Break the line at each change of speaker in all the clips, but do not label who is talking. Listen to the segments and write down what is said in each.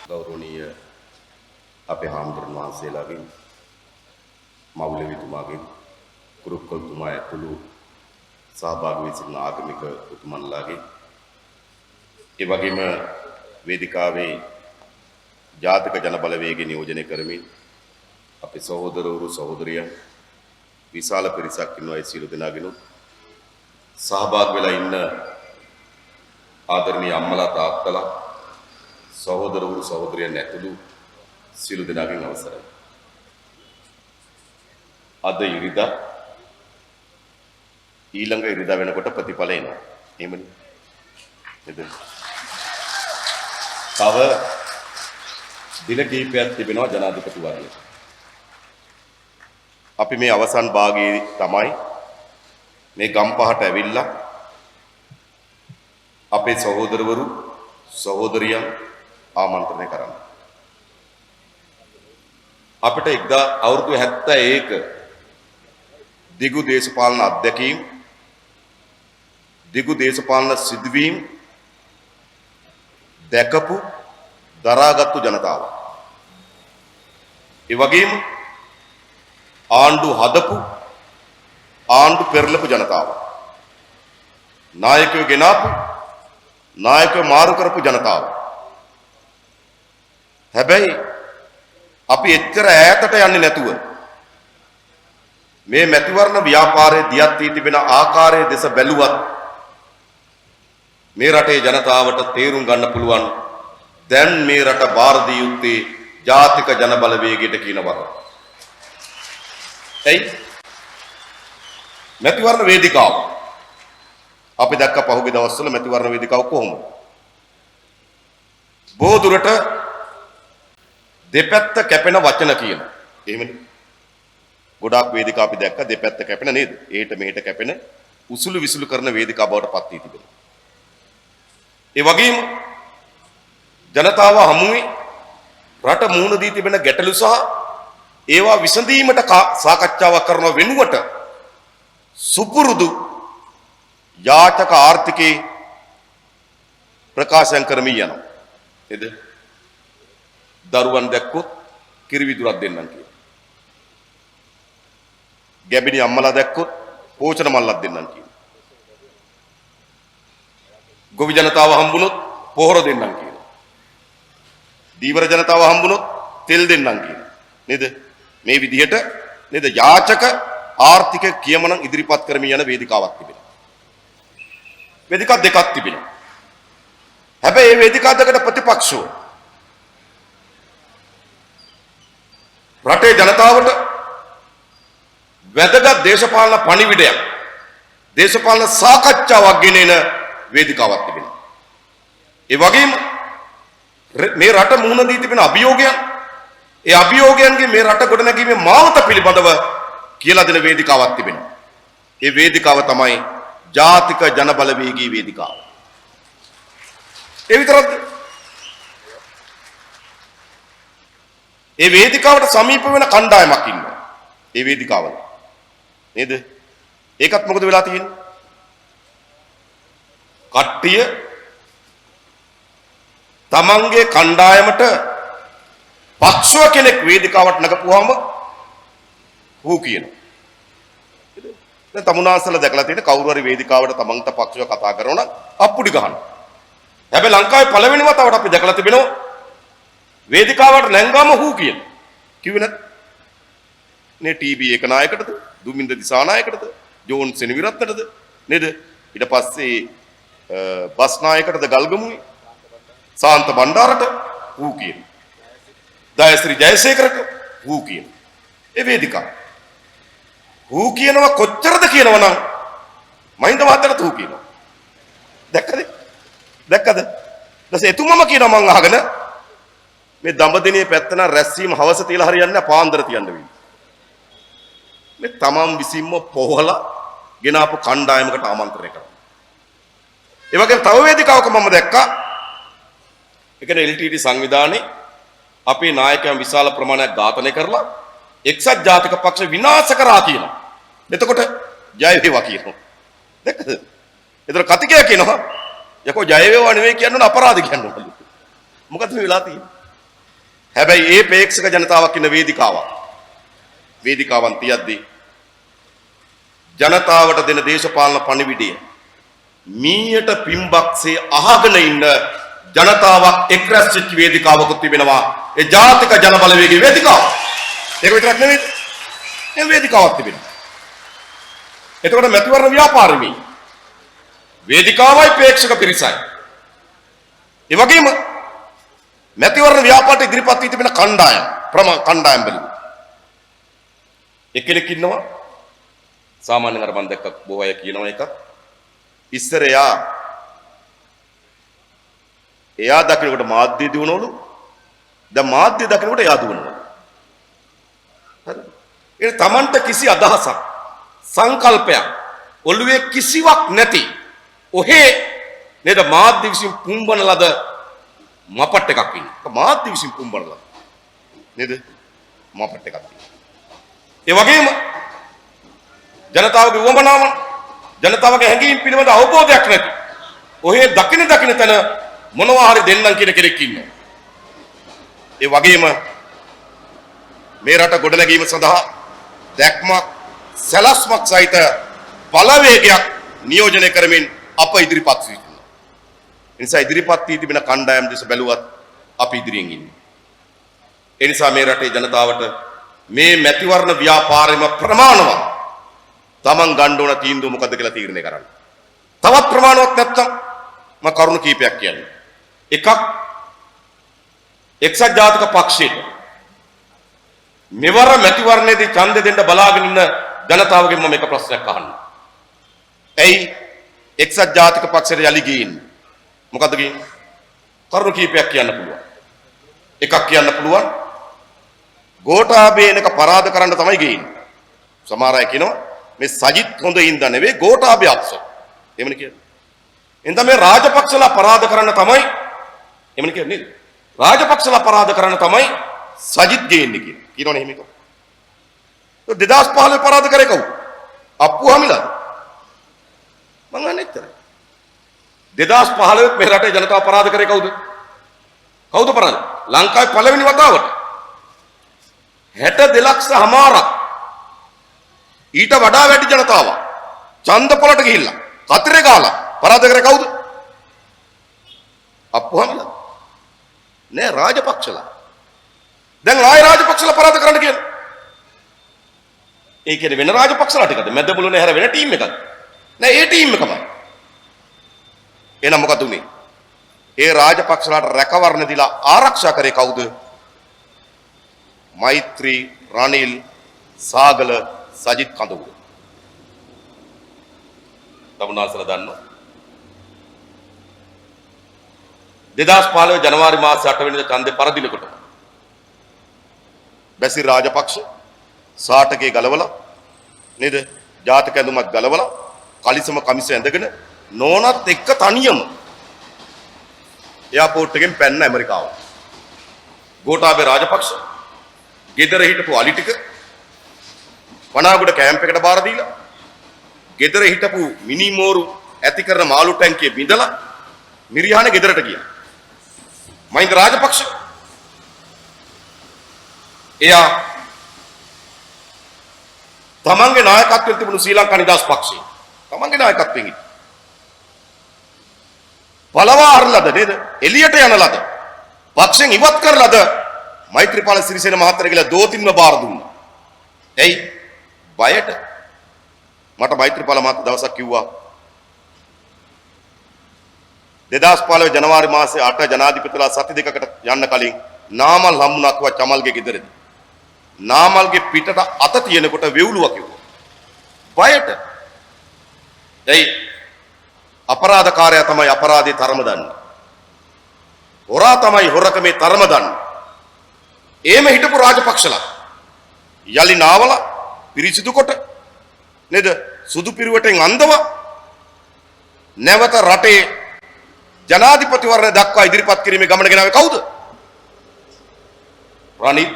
ගෞරවනීය අපේ හාමුදුරන් වහන්සේලාගෙන් මවුලවිතුමාගෙන් කුරුක්කොල්තුමා ඇතුළු සහභාගී වී සිටින ආගමික උතුමන්ලාගෙන් ඒ වගේම වේදිකාවේ ජාතික ජනබලවේගය නියෝජනය කරමින් අපේ සහෝදරවරු සහෝදරියන් විශාල පිරිසක් ඉන්නවා. ඒ සියලු දෙනාගෙන් සහභාගී වෙලා ඉන්න ආදරණීය අම්මලා තාත්තලා සහෝදරවරු සහෝදරියන් ඇතුළු සියලු දෙනාගෙන් අවසරයි. අද ඉරිදා ඊළඟ ඉරිදා වෙනකොට ප්‍රතිඵල එනවා. එහෙමනේ. නේද? තව දින කිහිපයක් තිබෙනවා ජනාධිපතිවරණයට. අපි මේ අවසන් භාගයේ තමයි මේ ගම්පහට ඇවිල්ලා අපේ සහෝදරවරු සහෝදරියන් ආමන්ත්‍රණය කරන්න. අපිට අවුරුදු 71 දිගු දේශපාලන අත්දැකීම්, දිගු දේශපාලන සිදුවීම් දැකපු දරාගත්තු ජනතාව. ඒ වගේම ආණ්ඩු හදපු ආණ්ඩු පෙරලපු ජනතාව. නායකයෝ ගෙනාපු නායකයෝ මාරු කරපු ජනතාව. හැබැයි අපි එච්චර ඈතට යන්නේ නැතුව මේ මැතිවරණ ව්‍යාපාරයේ දියත් වී තිබෙන ආකාරයේ දෙස බැලුවත් මේ රටේ ජනතාවට තේරුම් ගන්න පුළුවන් දැන් මේ රට බාර දිය යුත්තේ ජාතික ජනබලවේගයට කියන වර. එයි මැතිවරණ වේදිකාව අපි දැක්ක පහුගිය දවස්වල මැතිවරණ වේදිකාව කොහොමද? බොහෝ දුරට දෙපැත්ත කැපෙන වචන කියන. එහෙමනේ. ගොඩාක් වේදිකා අපි දැක්ක දෙපැත්ත කැපෙන නේද? එහෙට මෙහෙට කැපෙන උසුළු විසුළු කරන වේදිකා බවට පත් වී තිබෙනවා. ඒ වගේම ජනතාව හමුවේ රට මුහුණ දී තිබෙන ගැටලු සහ ඒවා විසඳීමට සාකච්ඡාවක් කරන වෙනුවට සුපුරුදු යාචක ආර්ථිකේ ප්‍රකාශයන් කරමින් යනවා. නේද? දරුවන් දැක්කොත් කිරිවිදුරක් දෙන්නම් කියලා. ගැබිනි අම්මලා දැක්කොත් පෝෂණ මල්ලක් දෙන්නම් කියලා. ගොවි ජනතාව හම්බුනොත් පොහොර දෙන්නම් කියලා. දීවර ජනතාව හම්බුනොත් තෙල් දෙන්නම් කියලා. නේද? මේ විදිහට නේද යාචක ආර්ථික කියමනන් ඉදිරිපත් කරමින් යන වේදිකාවක් තිබෙනවා. වේදිකා දෙකක් තිබෙනවා. හැබැයි මේ වේදිකා දෙකට ප්‍රතිපක්ෂව රටේ ජනතාවට වැදගත් දේශපාලන පණිවිඩයක් දේශපාලන සාකච්ඡාවක් ගෙනෙන වේදිකාවක් තිබෙනවා. ඒ වගේම මේ රට මුහුණ දී තිබෙන අභියෝගයන් ඒ අභියෝගයන්ගේ මේ රට ගොඩනැගීමේ මාවත පිළිබඳව කියලා දෙන වේදිකාවක් තිබෙනවා. ඒ වේදිකාව තමයි ජාතික ජනබලවේගී වේදිකාව. ඒ විතරක්ද? ඒ වේදිකාවට සමීප වෙන කණ්ඩායමක් ඉන්නවා. ඒ වේදිකාවල. නේද? ඒකත් මොකද වෙලා තියෙන්නේ? කට්ටිය තමන්ගේ කණ්ඩායමට පක්ෂව කෙනෙක් වේදිකාවට නගපුවාම හූ කියනවා. දැන් තමුනාසල දැකලා තියෙන කවුරු හරි වේදිකාවට තමන්ට පක්ෂව කතා කරනවා නම් අප්පුඩි ගහනවා. හැබැයි ලංකාවේ පළවෙනි වතාවට අපි දැකලා තිබෙනවා වේදිකාවට නැංගාම හූ කියන. කිව්වේ නැත්. නේ ටීවී එක නායකටද? දුමින්ද දිසානායකටද? ජෝන් සෙනවිරත්නටද? නේද? ඊට පස්සේ බස් නායකටද ගල්ගමුවේ? සාන්ත බණ්ඩාරට හූ කියන. දයශ්‍රී ජයසේකරට හූ කියන. ඒ වේදිකාව. හූ කියනවා කොච්චරද කියනවනම් මහින්ද මහත්තයාට හූ කියනවා. දැක්කද? දැක්කද? ඊට එතුමම කියනවා මං අහගෙන මේ දඹදිනේ පැත්ත නම් රැස්වීම හවස තියලා හරියන්නේ පාන්දර තියන්න වෙන්නේ. මේ තමන් විසින්ම පොහලා ගෙනාපු කණ්ඩායමකට ආමන්ත්‍රණය කරනවා. ඒ වගේම තව වේදිකාවක මම දැක්කා. ඒ කියන්නේ LTT සංවිධානයේ අපේ නායකයන් විශාල ප්‍රමාණයක් ඝාතනය කරලා එක්සත් ජාතික පක්ෂ විනාශ කරා කියනවා. එතකොට ජය වේවා කියනවා. දැක්කද? ඒතර කතිකයා කියනවා යකෝ ජය වේවා නෙවෙයි කියන්න ඕන අපරාධ කියන්න ඕන. මොකද මේ වෙලා තියෙන්නේ? හැබැයි ඒ ප්‍රේක්ෂක ජනතාවක් ඉන්න වේදිකාවන් තියද්දී ජනතාවට දෙන දේශපාලන පණිවිඩය මීයට පිම්බක්සේ අහගෙන ඉන්න ජනතාවක් එක්රැස් වෙච්ච වේදිකාවකුත් තිබෙනවා. ඒ ජාතික ජන බලවේගයේ වේදිකාව. ඒක විතරක් නෙවෙයි. මේ වේදිකාවක් තිබෙනවා. එතකොට මැතිවරණ ව්‍යාපාරෙමි. වේදිකාවයි ප්‍රේක්ෂක පිරිසයි. ඒ වගේම මැතිවරණ ව්‍යාපාරට ඉදිරිපත් වී තිබෙන කණ්ඩායම් බලමු. එක්කෙනෙක් ඉන්නවා සාමාන්‍යයෙන් අර මම දැක්ක බොහෝ අය කියනවා එකක්. ඉස්සර එයා දකිනකොට මාධ්‍ය දිනවලු. දැන් මාධ්‍ය දකිනකොට එයා දිනවලු. හරි. ඒ තමන්ට කිසි අදහසක් සංකල්පයක් ඔළුවේ කිසිවක් නැති ඔහේ නේද මාධ්‍ය විසින් පුම්බන ලද මපට් එකක් ඉන්නේ. මාධ්‍ය විසින් පුම්බන ලද නේද මපට් එකක් ඉන්නේ. ඒ වගේම ජනතාවගේ වමනාව ජනතාවගේ හැඟීම් පිළිබඳ අවබෝධයක් නැති ඔහේ දකින තැන මොනවා හරි දෙන්නම් කියන කෙනෙක් ඉන්නවා. ඒ වගේම මේ රට ගොඩනැගීම සඳහා දැක්මක් සැලැස්මක් සහිත බලවේගයක් නියෝජනය කරමින් අප ඉදිරිපත් වී තිබෙනවා. ඒ නිසා ඉදිරිපත් වී තිබෙන කණ්ඩායම් දෙස බැලුවත් අපි ඉදිරියෙන් ඉන්නේ. ඒ නිසා මේ රටේ ජනතාවට මේ මැතිවරණ ව්‍යාපාරෙම ප්‍රමාණවත් තමන් ගන්න ඕන තීන්දුව මොකද්ද කියලා තීරණය කරන්න. තවත් ප්‍රමාණවත් නැත්නම් මම කරුණු කීපයක් කියන්නම්. එකක් එක්සත් ජාතික පක්ෂයට මෙවර මැතිවරණයේදී ඡන්දෙ දෙන්න බලාගෙන ඉන්න ජනතාවගෙන් මම එක ප්‍රශ්නයක් අහන්න. ඇයි එක්සත් ජාතික පක්ෂයට යලි ගිහින් මොකද්ද ගිහින්? කරුණු කීපයක් කියන්න පුළුවන්. එකක් කියන්න පුළුවන් ගෝඨාභයනක පරාද කරන්න තමයි ගිහින්. සමහර අය කියනවා මේ සජිත් හොඳ ඉඳ නෙවෙයි ගෝඨාභය අප්සො. එහෙමනේ කියන්නේ. එතන මේ රාජපක්ෂලා පරාද කරන්න තමයි එහෙමනේ කියන්නේ නේද? රාජපක්ෂලා පරාද කරන්න තමයි සජිත් ගේන්නේ කියන්නේ. කියනවනේ එහෙම එක. 2015 පරාද කරේ කවුද? අප්පු හමිලාද? මං අහන්නේ එච්චරයි. 2015 මේ රටේ ජනතාව පරාද කරේ කවුද? කවුද පරාද? ලංකාවේ පළවෙනි වතාවට 62 ලක්ෂ හමාරක් ඊට වඩා වැඩි ජනතාවක් ඡන්ද පොලට ගිහිල්ලා කතරේ ගාලා පරාද කරේ කවුද? අප්පු හමිලාද? නෑ රාජපක්ෂලා. දැන් ආය රාජපක්ෂලා පරාද කරන්න කියන්නේ. ඒ කියන්නේ වෙන රාජපක්ෂලා ටිකද? මැද බුලුනේ හැර වෙන ටීම් එකක්ද? නෑ ඒ ටීම් එකමයි. එහෙනම් මොකද උනේ? ඒ රාජපක්ෂලාට රැකවරණ දීලා ආරක්ෂා කරේ කවුද? මෛත්‍රී, රනිල්, සාගල, සජිත් කඳුගුරු. තමුනාසලා දන්නවා. 2015 ජනවාරි මාසේ 8 වෙනිදා ඡන්දේ පරදිනකොට බැසිල් රාජපක්ෂ සාටකේ ගලවලා නේද? ජාතික ඇඳුමක් ගලවලා කලිසම කමිස ඇඳගෙන නෝනත් එක්ක තනියම එයාපෝට් එකෙන් පැන්න ඇමරිකාවට. ගෝඨාභය රාජපක්ෂ ගෙදර හිටපු අලි ටික වනාගොඩ කැම්ප් එකට බාර දීලා ගෙදර හිටපු මිනි මෝරු ඇති කරන මාළු ටැංකිය බිඳලා මිරිහාන ගෙදරට ගියා. මහින්ද රාජපක්ෂ එයා තමන්ගේ නායකත්වයෙන් තිබුණු ශ්‍රී ලංකා නිදහස් පක්ෂය තමන්ගේ නායකත්වයෙන් පළවා අරලද නේද? එළියට යන ලද පක්ෂෙන් ඉවත් කරලද මෛත්‍රීපාල සිරිසේන මහත්තයා කියලා දෝතින්ම බාර දුන්නා. එයි බයට මට මෛත්‍රීපාල මහත්තයා දවසක් කිව්වා 2015 ජනවාරි මාසේ 8 ජනාධිපතිලා සති දෙකකට යන්න කලින් නාමල් හම්බුණා කිව්වා චමල්ගේ ගෙදරදී. නාමල්ගේ පිටට අත තියෙනකොට වෙවුලුවා කිව්වා. බයට. එයි අපරාධකාරයා තමයි අපරාධේ තරම දන්නේ. හොරා තමයි හොරකමේ තරම දන්නේ. එහෙම හිටපු රාජපක්ෂලා යලි නාවල පිරිසිදු කොට නේද? සුදු පිරුවටෙන් අන්දව නැවත රටේ ජනාධිපතිවරණ දක්වා ඉදිරිපත් කිරීමේ ගමන ගෙනාවේ කවුද? රනිල්,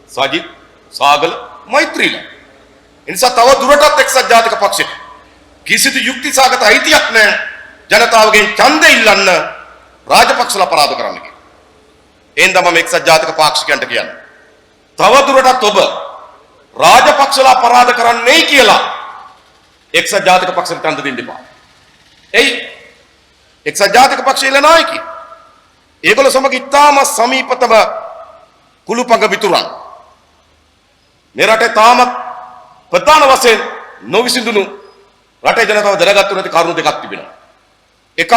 සජිත්, සාගල, මෛත්‍රීලා. එනිසා තව දුරටත් එක්සත් ජාතික පක්ෂයට කිසිදු යුක්තිසහගත අයිතියක් නැහැ ජනතාවගෙන් ඡන්දෙ ඉල්ලන්න රාජපක්ෂලා අපරාධ කරන්න කියලා. එහෙනම් මම එක්සත් ජාතික පාක්ෂිකයන්ට කියන්නේ. තවදුරටත් ඔබ රාජපක්ෂලා අපරාධ කරන්නේ කියලා එක්සත් ජාතික පක්ෂයට ඡන්ද දෙන්න එපා. එයි එක්සත් ජාතික පක්ෂයේ නායකයෝ ඒගොල්ලෝ සමග ඉතාම සමීපතම කුළුපඟ මිතුරන් මේ රටේ තාමත් ප්‍රධාන වශයෙන් නොවිසඳුණු රටේ ජනතාව දැනගත්තු නැති කරුණු දෙකක් තිබෙනවා. එකක්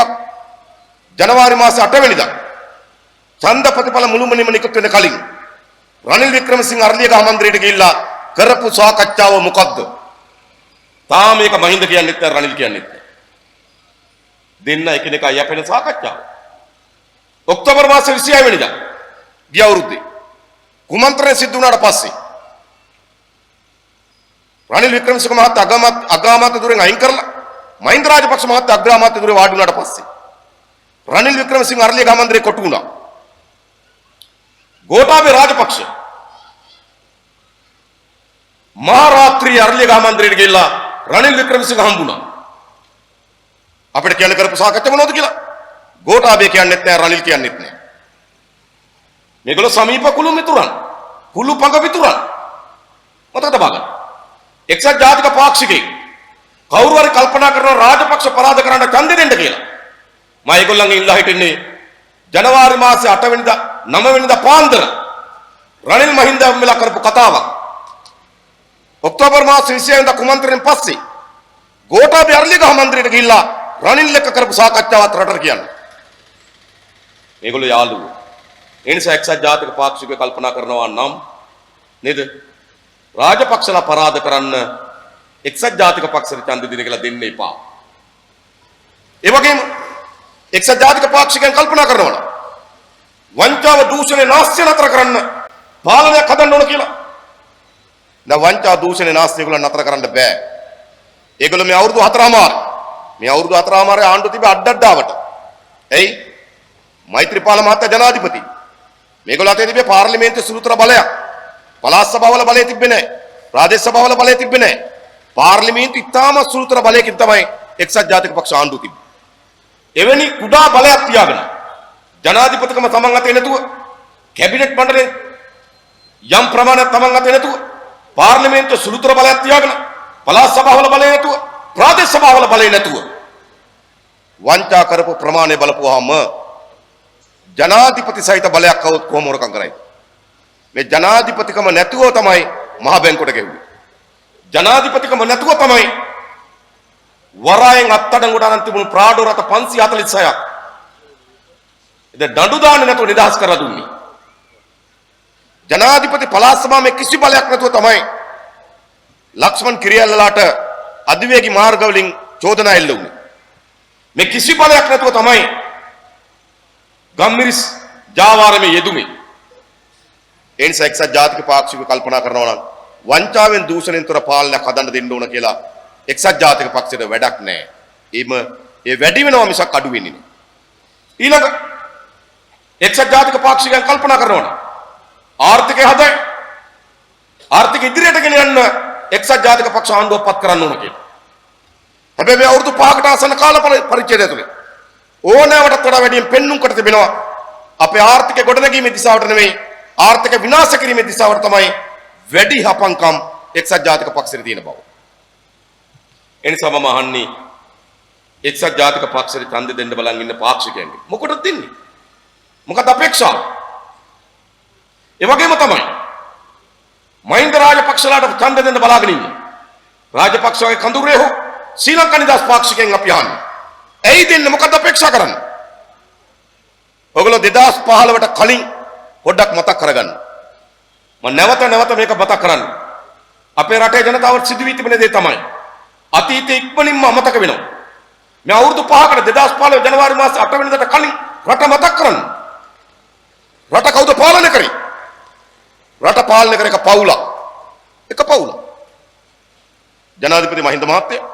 ජනවාරි මාසේ 8 වෙනිදා ඡන්ද ප්‍රතිඵල මුළුමනින්ම නිකුත් වෙන කලින් රනිල් වික්‍රමසිංහ අරලියගහ මන්දිරයට ගිහිල්ලා කරපු සාකච්ඡාව මොකද්ද? තාම මේක මහින්ද කියන්නෙත් නැහැ රනිල් කියන්නෙත් නැහැ. දෙන්න එකිනෙකා යැපෙන සාකච්ඡාව. ඔක්තෝබර් මාසේ 26 වෙනිදා ගිය අවුරුද්දේ කුමන්ත්‍රණය සිද්ධ වුණාට පස්සේ රනිල් වික්‍රමසිංහ මහතා අග්‍රාමාත්‍ය ධුරයෙන් අයින් කරලා මහින්ද රාජපක්ෂ මහතා අග්‍රාමාත්‍ය ධුරේ වාඩි වුණාට පස්සේ රනිල් වික්‍රමසිංහ අරලියගහ මන්දිරේ කොටු වුණා. ගෝඨාභය රාජපක්ෂ මහා රාත්‍රියේ අරලියගහ මන්දිරයට ගිහිල්ලා රනිල් වික්‍රමසිංහ හම්බුණා. අපිට කියන්න කරපු සාකච්ඡා මොනවද කියලා ගෝඨාභය කියන්නෙත් නැහැ රනිල් කියන්නෙත් නැහැ. මේගොල්ලෝ සමීප කුළු මිතුරන් කුළු පඟ මිතුරන් මතක තබා ගන්න. එක්සත් ජාතික පාක්ෂිකේ කවුරු හරි කල්පනා කරන රාජපක්ෂ පරාද කරන්න ඡන්දෙ දෙන්න කියලා මම ඒගොල්ලන්ගෙන් ඉල්ලා හිටින්නේ ජනවාරි මාසේ 8 වෙනිදා 9 වෙනිදා පාන්දර රනිල් මහින්ද මෙලා කරපු කතාවක් ඔක්තෝබර් මාසේ 20 වෙනිදා කුමන්ත්‍රණයෙන් පස්සේ ගෝඨාභය අරලියගහ මන්දිරයට ගිහිල්ලා රනිල් එක්ක කරපු සාකච්ඡාවත් රටට කියන්න. මේගොල්ලෝ යාළුවෝ. ඒ නිසා එක්සත් ජාතික පාක්ෂිකව කල්පනා කරනවා නම් නේද? රාජපක්ෂලා පරාද කරන්න එක්සත් ජාතික පක්ෂයට ඡන්ද දෙන්න කියලා දෙන්න එපා. ඒ වගේම එක්සත් ජාතික පාක්ෂිකයන් කල්පනා කරනවා නම් වංචාව දූෂණය නාස්තිය නතර කරන්න පාලනයක් හදන්න ඕන කියලා. දැන් වංචා දූෂණය නාස්තිය ඒගොල්ලන් නතර කරන්න බෑ. ඒගොල්ලෝ මේ අවුරුදු 4මාරේ ආණ්ඩුව තිබ්බ අඩඩාවට. එයි මෛත්‍රීපාල මහත්තයා ජනාධිපති. මේගොල්ලෝ අතේ තිබ්බේ පාර්ලිමේන්තුවේ සුළුතර බලයක්. පළාත් සභාවල බලය තිබ්බේ නැහැ. ප්‍රාදේශ සභාවල බලය තිබ්බේ නැහැ. පාර්ලිමේන්තු ඉතාම සුළුතර බලයකින් තමයි එක්සත් ජාතික පක්ෂ ආණ්ඩුව තිබ්බේ. එවැනි කුඩා බලයක් තියාගෙන ජනාධිපතිකම තමන් අතේ නැතුව කැබිනට් මණ්ඩලයෙන් යම් ප්‍රමාණයක් තමන් අතේ නැතුව පාර්ලිමේන්තුවේ සුළුතර බලයක් තියාගෙන පළාත් සභාවල බලය නැතුව ප්‍රාදේශ සභාවල බලය නැතුව වංචා කරපු ප්‍රමාණය බලපුවාම ජනාධිපති සහිත බලයක් කවුත් කොහොම හොරකම් කරයිද? මේ ජනාධිපතිකම නැතුව තමයි මහ බැංකුවට ගෙව්වේ. ජනාධිපතිකම නැතුව තමයි වරායෙන් අත්අඩංගුවට අරන් තිබුණු ප්‍රාඩෝ රථ 546ක් ඉතින් දඬු දාන්න නැතුව නිදහස් කරලා දුන්නේ. ජනාධිපති පළාත් සභාවේ කිසි බලයක් නැතුව තමයි ලක්ෂ්මන් කිරියල්ලලාට අධිවේගී මාර්ග වලින් චෝදනා එල්ල වුණේ. මේ කිසි බලයක් නැතුව තමයි ගම්මිරිස් ජාවාරමේ යෙදුනේ. ඒ නිසා එක්සත් ජාතික පාක්ෂිකව කල්පනා කරනවා නම් වංචාවෙන් දූෂණයෙන් තොර පාලනයක් හදන්න දෙන්න ඕන කියලා එක්සත් ජාතික පක්ෂයට වැඩක් නැහැ. ඒ වැඩි වෙනවා මිසක් අඩු වෙන්නේ නැහැ. ඊළඟ එක්සත් ජාතික පාක්ෂිකයන් කල්පනා කරනවා නම් ආර්ථිකය හදයි ආර්ථික ඉදිරියට ගෙන යන්න එක්සත් ජාතික පක්ෂ ආණ්ඩුවක් පත් කරන්න ඕන කියලා. හැබැයි මේ අවුරුදු 5කට ආසන්න කාල පරිච්ඡේදය තුළ ඕනෑමටත් වඩා වැඩියෙන් පෙන්눔 කොට තිබෙනවා අපේ ආර්ථික ගොඩනැගීමේ දිශාවට නෙවෙයි ආර්ථික විනාශ කිරීමේ දිශාවට තමයි වැඩි හපංකම් එක්සත් ජාතික පක්ෂයේ තියෙන බව. ඒ නිසා මම අහන්නේ එක්සත් ජාතික පක්ෂයට ඡන්ද දෙන්න බලන් ඉන්න පාක්ෂිකයන්ගේ මොකටද දෙන්නේ? මොකද අපේක්ෂාව? ඒ වගේම තමයි මහින්ද රාජපක්ෂලාට ඡන්ද දෙන්න බලාගෙන ඉන්නේ. රාජපක්ෂගේ කඳුරේ හෝ ශ්‍රී ලංකා නිදහස් පාක්ෂිකයන් අපි අහන්නේ. ඇයි දෙන්නේ මොකද අපේක්ෂා කරන්නේ? ඔයගොල්ලෝ 2015ට කලින් පොඩ්ඩක් මතක් කරගන්න. මම නැවත මේක මතක් කරන්න. අපේ රටේ ජනතාවට සිදුවී තිබෙන දේ තමයි අතීතයේ ඉක්මනින්ම අමතක වෙනවා. මේ අවුරුදු 5කට 2015 ජනවාරි මාසේ 8 වෙනිදාට කලින් රට මතක් කරන්න. රට කවුද පාලනය කරේ? රට පාලනය කර එක පවුලක්. එක පවුලක්. ජනාධිපති මහින්ද මහත්තයා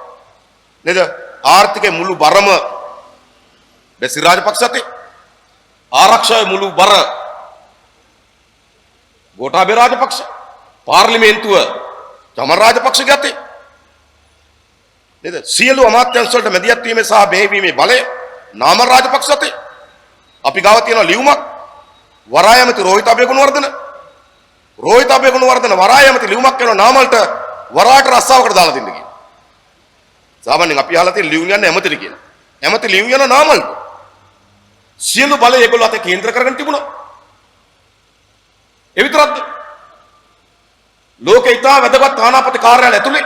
නේද? ආර්ථිකයේ මුළු බරම බැසි රාජපක්ෂ අතේ. ආරක්ෂාවේ මුළු බර ගෝඨාභය රාජපක්ෂ. පාර්ලිමේන්තුව චමන් රාජපක්ෂගේ අතේ. නේද? සියලු අමාත්‍යංශ වලට මැදිහත් වීමේ සහ බෙහෙවීමේ බලය නාමල් රාජපක්ෂ අතේ. අපි ගාව තියෙන ලියුමක් වරායමති රෝහිත අබේගුණවර්ධන වරායමති ලියුමක් කරන නාමල්ට වරාට රස්සාවකට දාලා දෙන්න කියලා. සාමාන්‍යයෙන් අපි අහලා තියෙන ලියුම් යන්නේ ඇමතිට කියලා. ඇමති ලියුම් යන නාමල්ට සියලු බලය ඒගොල්ලෝ අතේ කේන්ද්‍ර කරගෙන තිබුණා. ඒ විතරක්ද? ලෝකේ ඉතා වැදගත් තානාපති කාර්යාලය ඇතුලේ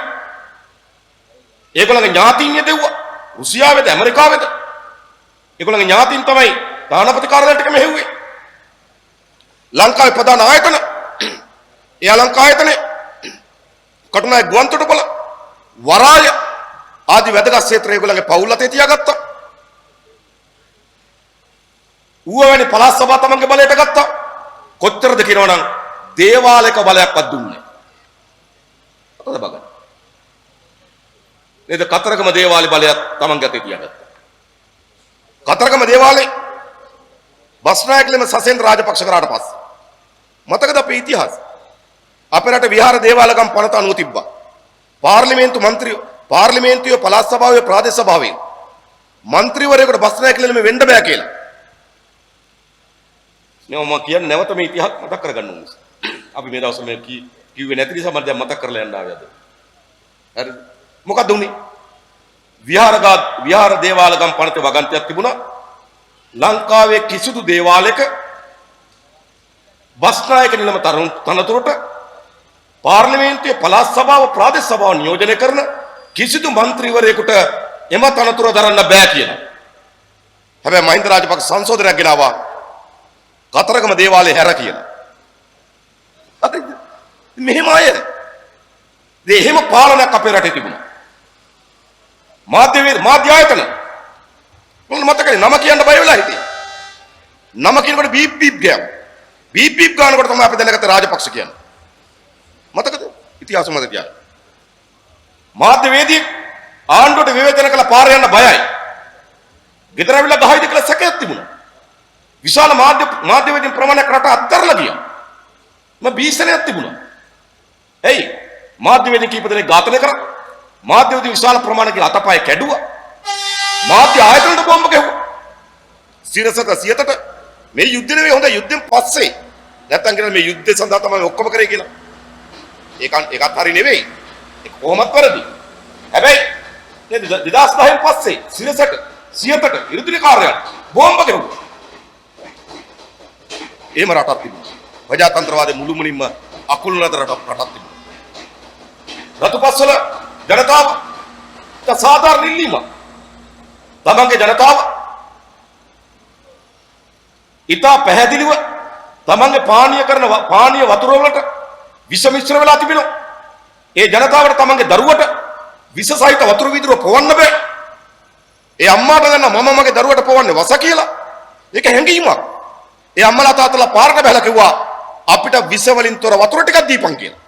ඒගොල්ලන්ගේ ඥාතීන් යදෙව්වා. රුසියාවේද ඇමරිකාවේද? ඒගොල්ලන්ගේ ඥාතීන් තමයි තානාපති කාර්යාලයට මෙහෙව්වේ. ලංකාවේ ප්‍රධාන ආයතන ඒ ලංකා ආයතනේ කටුනායක ගුවන්තොටුපළ වරාය ආදි වැදගත් ක්ෂේත්‍ර ඒගොල්ලන්ගේ පවුල් අතේ තියාගත්තා. ඌව වැනි පළාත් සභා තමන්ගේ බලයට ගත්තා. කොච්චරද කියනවනම් දේවාලයක බලයක්වත් දුන්නේ නැහැ. අතද බලන්න. නේද කතරගම දේවාලේ බලයක් තමන්ගේ අතේ තියාගත්තා. කතරගම දේවාලේ බස්නායකලම සසෙන් රාජපක්ෂ කරාට පස්සේ මතකද අපේ ඉතිහාසය? අපේ රට විහාර දේවාලගම් පනත අනුව තිබ්බා. පාර්ලිමේන්තුවේ පළාත් සභාවේ ප්‍රාදේශ සභාවේ മന്ത്രിවරයෙකුට බස්නායකලම වෙන්න බෑ කියලා. මම කියන්නේ නැවත මේ ඉතිහාස මතක් කරගන්න ඕනේ. අපි මේ දවස්වල මේ කිව්වේ නැති නිසා මම දැන් මතක් කරලා යන්න ආවේ අද. හරිද? මොකද උනේ? විහාර දේවාලගම් පනතේ වගන්තියක් තිබුණා. ලංකාවේ කිසිදු දේවාලයක බස්නායක නිලම තනතුරට පාර්ලිමේන්තුවේ පළාත් සභාව ප්‍රාදේශ සභාව නියෝජනය කරන කිසිදු മന്ത്രിවරයෙකුට එම තනතුර දරන්න බෑ කියලා. හැබැයි මහින්ද රාජපක්ෂ සංශෝධනයක් ගෙනාවා කතරගම දේවාලේ හැර කියලා. අද මෙහෙම අය එහෙම පාලනයක් අපේ රටේ තිබුණා. මාධ්‍ය ආයතන මම මතකයි නම කියන්න බය වෙලා හිටියේ. නම කියනකොට බීප් බීප් ගියා. බීප් බීප් ගානකොට තමයි අපි දැනගත්තේ රාජපක්ෂ කියන්නේ. මතකද? ඉතිහාස මත තියාගන්න. මාධ්‍යවේදී ආණ්ඩුවට විවේචන කළ පාර යන්න බයයි. ගෙදර ඇවිල්ලා ගහයිද කියලා සැකයක් තිබුණා. විශාල මාධ්‍යවේදීන් ප්‍රමාණයක් රට අත්හැරලා ගියා. බීසනයක් තිබුණා. එයි මාධ්‍යවේදීන් කීප දෙනෙක් ඝාතනය කරා. මාධ්‍යවේදීන් විශාල ප්‍රමාණයක අතපය කැඩුවා. මාධ්‍ය ආයතනවලට බෝම්බ ගැහුවා. සිරසට සියතට මේ යුද්ධ නෙවෙයි හොඳ යුද්ධෙන් පස්සේ. නැත්තම් කියන මේ යුද්ධය සඳහා තමයි ඔක්කොම කරේ කියලා. ඒකත් හරි නෙවෙයි. ඒක කොහොමත් වැරදි. හැබැයි නේද 2010න් පස්සේ සිරසට සියතට ඉරුදිලි කාර්යාලයට බෝම්බ ගැහුවා. එහෙම රටක් තිබුණා. ප්‍රජාතන්ත්‍රවාදයේ මුළුමනින්ම අකුල් නතර රටක් තිබුණා. රතුපස්වල ජනතාව සාධාරණ ඉල්ලීම. තමන්ගේ ජනතාව ඉතා පැහැදිලිව තමන්ගේ පානීය වතුර වලට විස මිශ්‍ර වෙලා තිබෙනවා. ඒ ජනතාවට තමන්ගේ දරුවට විස සහිත වතුර වීදුරුව පොවන්න බෑ. ඒ අම්මාට දැන් මම මගේ දරුවට පොවන්නේ වස කියලා. ඒක හැංගීමක්. ඒ අම්මලා තාත්තලා පාරට බහලා කිව්වා අපිට විස වලින් තොර වතුර ටිකක් දීපන් කියලා.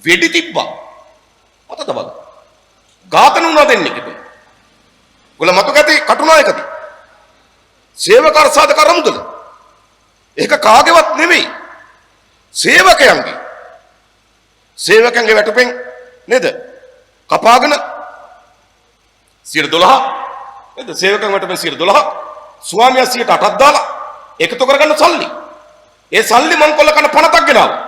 වෙඩි තිබ්බා. මතකද බලන්න. ඝාතන වුණා දෙන්නේ කිව්වා. ගොල්ල මතකද කටුනායකදී. සේවකර සාධක රමුදල. ඒක කාගේවත් නෙවෙයි. සේවකයන්ගේ වැටුපෙන් නේද? කපාගෙන 12 නේද? සේවකයන් වැටුපෙන් 12 ස්වාමියා 8ක් දාලා එකතු කරගන්න සල්ලි. ඒ සල්ලි මංකොල්ල කන පනතක් ගෙනාවා.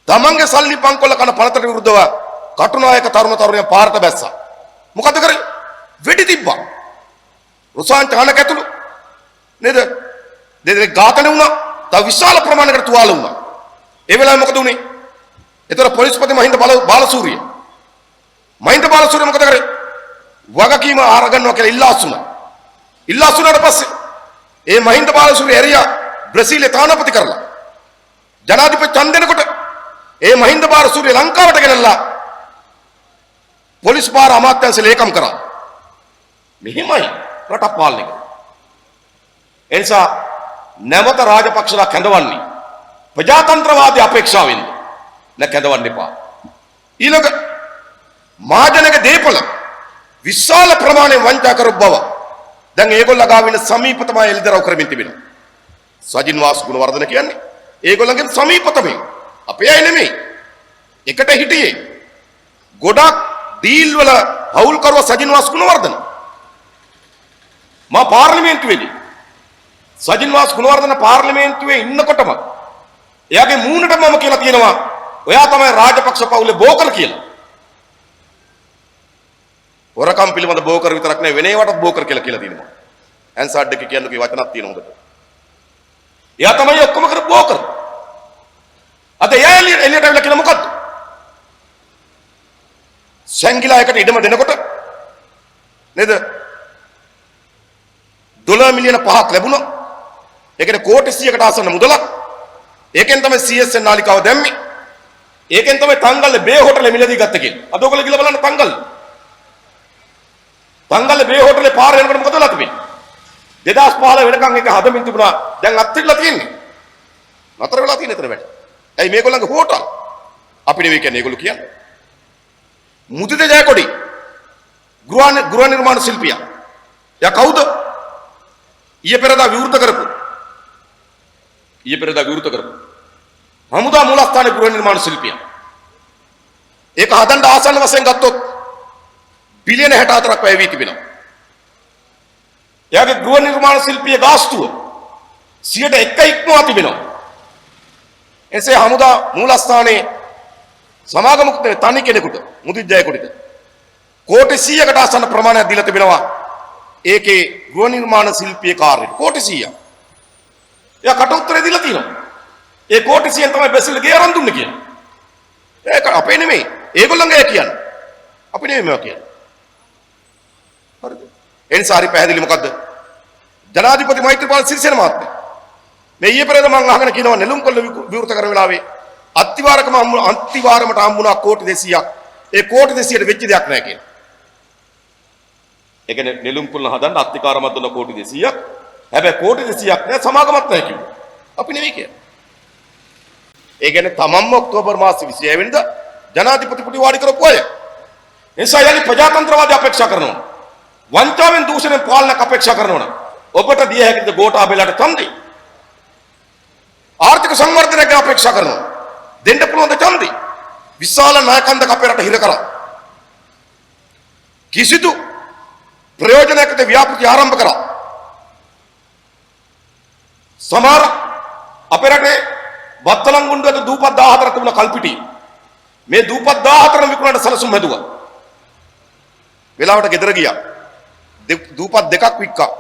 තමන්ගේ සල්ලි මංකොල්ල කන පනතට විරුද්ධව කටුනායක තරුණිය පාරට බැස්සා. මොකද කරේ? වෙඩි තිබ්බා. රුසාන් චානක ඇතුළු නේද? දෙදෙනෙක් ඝාතනය වුණා. තව විශාල ප්‍රමාණයකට තුවාල වුණා. ඒ වෙලාවේ මොකද වුනේ? ඒතර පොලිස්පති මහින්ද බාලසූරිය මොකද කරේ? වගකීම ආරගන්නවා කියලා ඉල්ලාසුනාට පස්සේ ඒ මහින්ද බාලසූරිය ඇරියා බ්‍රසීලයේ තානාපති කරලා ජනාධිපති චන්දනකොට ඒ මහින්ද බාලසූරිය ලංකාවට ගෙනල්ලා පොලිස් පාර අමාත්‍යාංශ ලේකම් කරා. මෙහෙමයි රට පාලනය කරන්නේ. ඒ නිසා නැවත රාජපක්ෂලා කැඳවන්නේ ප්‍රජාතන්ත්‍රවාදී අපේක්ෂාවෙන්ද? නැ කැඳවන්න එපා. ඊළඟ මහජනක දීපල විශාල ප්‍රමාණයෙන් වංචා කරු බව දැන් ඒගොල්ලෝ ගාවින සමීපතම එල්දරව් කරමින් තිබෙනවා. සජින් වාස් ගුණවර්ධන කියන්නේ ඒගොල්ලන්ගෙන් සමීපතම අපේ අය නෙමෙයි. එකට හිටියේ ගොඩක් ඩීල් වල හවුල් කරුවා සජින් වාස් ගුණවර්ධන. මා පාර්ලිමේන්තුවේදී සජින් වාස් ගුණවර්ධන පාර්ලිමේන්තුවේ ඉන්නකොටම එයාගේ මූණට මම කියලා තියෙනවා ඔයා තමයි රාජපක්ෂ පවුලේ බෝකර් කියලා. හොරකම් පිළිබඳ බෝකර් විතරක් නෙවෙයි වෙන ඒවාටත් බෝකර් කියලා තියෙනවා. ඇන්සාඩ් එකේ කියන්නේ වචනක් තියෙනවා හොඳට. එයා තමයි ඔක්කොම කරපු බෝකර්. අද එයා එළියට ඇවිල්ලා කියන මොකද්ද? සංගිලා එකට ඉඩම දෙනකොට නේද? $5 මිලියන 5ක් ලැබුණා. ඒකේ කෝටි 100කට ආසන්න මුදලක්. ඒකෙන් තමයි CSN නාලිකාව දැම්මේ. ඒකෙන් තමයි තංගල්ලේ බේ හෝටලේ මිලදී ගත්ත කියලා. අද ඔයගොල්ලෝ ගිහලා බලන්න තංගල්ලේ බේ හෝටලේ පාර යනකොට මොකද වෙලා තිබෙන්නේ? 2015 වෙනකන් ඒක හදමින් තිබුණා. දැන් අත්විඳලා තියෙන්නේ. නතර වෙලා තියෙන එතන වැඩ. ඇයි මේගොල්ලන්ගේ හෝටල්? අපි නෙවෙයි කියන්නේ ඒගොල්ලෝ කියන්නේ. මුදිත ජයකොඩි ගෘහ නිර්මාණ ශිල්පියා. එයා කවුද? ඊයේ පෙරදා විවෘත කරපු හමුදා මූලස්ථානයේ ගෘහ නිර්මාණ ශිල්පියා. ඒක හදන්න ආසන්න වශයෙන් ගත්තොත් බිලියන 64ක් වැය වී තිබෙනවා. එයාගේ ගෘහ නිර්මාණ ශිල්පීය ගාස්තුව 101ක් ඉක්මවා තිබෙනවා. එසේ හමුදා මූලස්ථානයේ සමාගමකට තනි කෙනෙකුට මුදිත් ජයකොඩිට කෝටි 100කට ආසන්න ප්‍රමාණයක් දීලා තිබෙනවා. ඒකේ ගෘහ නිර්මාණ ශිල්පීය කාර්යයට කෝටි 100ක්. එයා කට උත්තරේ දීලා තියෙනවා. ඒ කෝටි 100න් තමයි බැසිල් ගේ අරන් දුන්නේ කියලා. ඒක අපේ නෙමෙයි. ඒගොල්ලන්ගේ කියන්නේ. අපි නෙමෙයි මේවා කියන්නේ. හරිද? එනිසා හරි පැහැදිලි මොකද්ද? ජනාධිපති මෛත්‍රීපාල සිරිසේන මහත්මයා මේ ඊයේ පෙරේද මම අහගෙන කියනවා නෙළුම් කොල්ල විවෘත කරන වෙලාවේ අත්තිවාරමට හම්බුණා කෝටි 200ක්. ඒ කෝටි 200ට වෙච්ච දෙයක් නැහැ කියලා. ඒ කියන්නේ නෙළුම් කොල්ල හදන්න අත්තිකාරමක් දුන්න කෝටි 200ක්. හැබැයි කෝටි 200ක් නෑ සමාගමක් නැහැ කිව්වා. අපි නෙවෙයි කියන්නේ. ඒ කියන්නේ තමන්ම ඔක්තෝබර් මාසේ 26 වෙනිදා ජනාධිපති පුටි වාඩි කරපු අය. එනිසා යලි ප්‍රජාතන්ත්‍රවාදී අපේක්ෂා කරනවා. වංචාවෙන් දූෂණයෙන් පාලනයක් අපේක්ෂා කරනවා. ඔබට දිය හැකිද ගෝඨාභයලට ඡන්දේ? ආර්ථික සංවර්ධනයක් අපේක්ෂා කරනවා. දෙන්න පුළුවන් ද ඡන්දේ? විශාල නායකන්දක අපේ රට හිර කරා. කිසිදු ප්‍රයෝජනයකට ව්‍යාපෘති ආරම්භ කරා. සමහර අපේ රටේ වත්තලංගුණ්ඩුවේ දූපත් 14 තිබුණ කල්පිටිය. මේ දූපත් 14 විකුණන්න සැලසුම් හැදුවා. වෙලාවට ගෙදර ගියා. දූපත් දෙකක් වික්කා.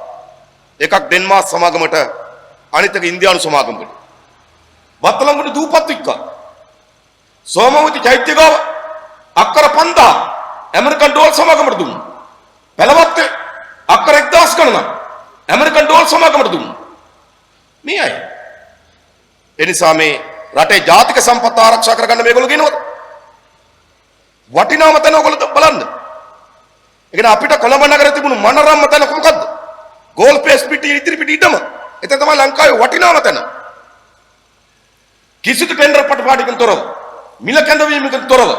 එකක් ඩෙන්මාර්ක් සමාගමට අනිත් එක ඉන්දියානු සමාගමකට. වත්තලංගුණ්ඩ දූපත් වික්කා. සෝමවති චෛත්‍ය ගාව අක්කර 5000 ඇමරිකන් ඩෝලර් සමාගමට දුන්නා. පළවත්තේ අක්කර 1000 ගණනක් ඇමරිකන් ඩෝලර් සමාගමට දුන්නා. මේ අය එනිසා මේ රටේ ජාතික සම්පත් ආරක්ෂා කරගන්න මේගොල්ලෝ කියනවද? වටිනාම තැන ඔයගොල්ලෝ බලන්න. ඒ කියන්නේ අපිට කොළඹ නගරේ තිබුණු මනරම්ම තැන මොකද්ද? ගෝල්පේස් පිටි ඉදිරි පිටි ඉඩම. එතන තමයි ලංකාවේ වටිනාම තැන. කිසිදු ටෙන්ඩර් පටපාටිකින් තොරව, මිල කැඳවීමකින් තොරව.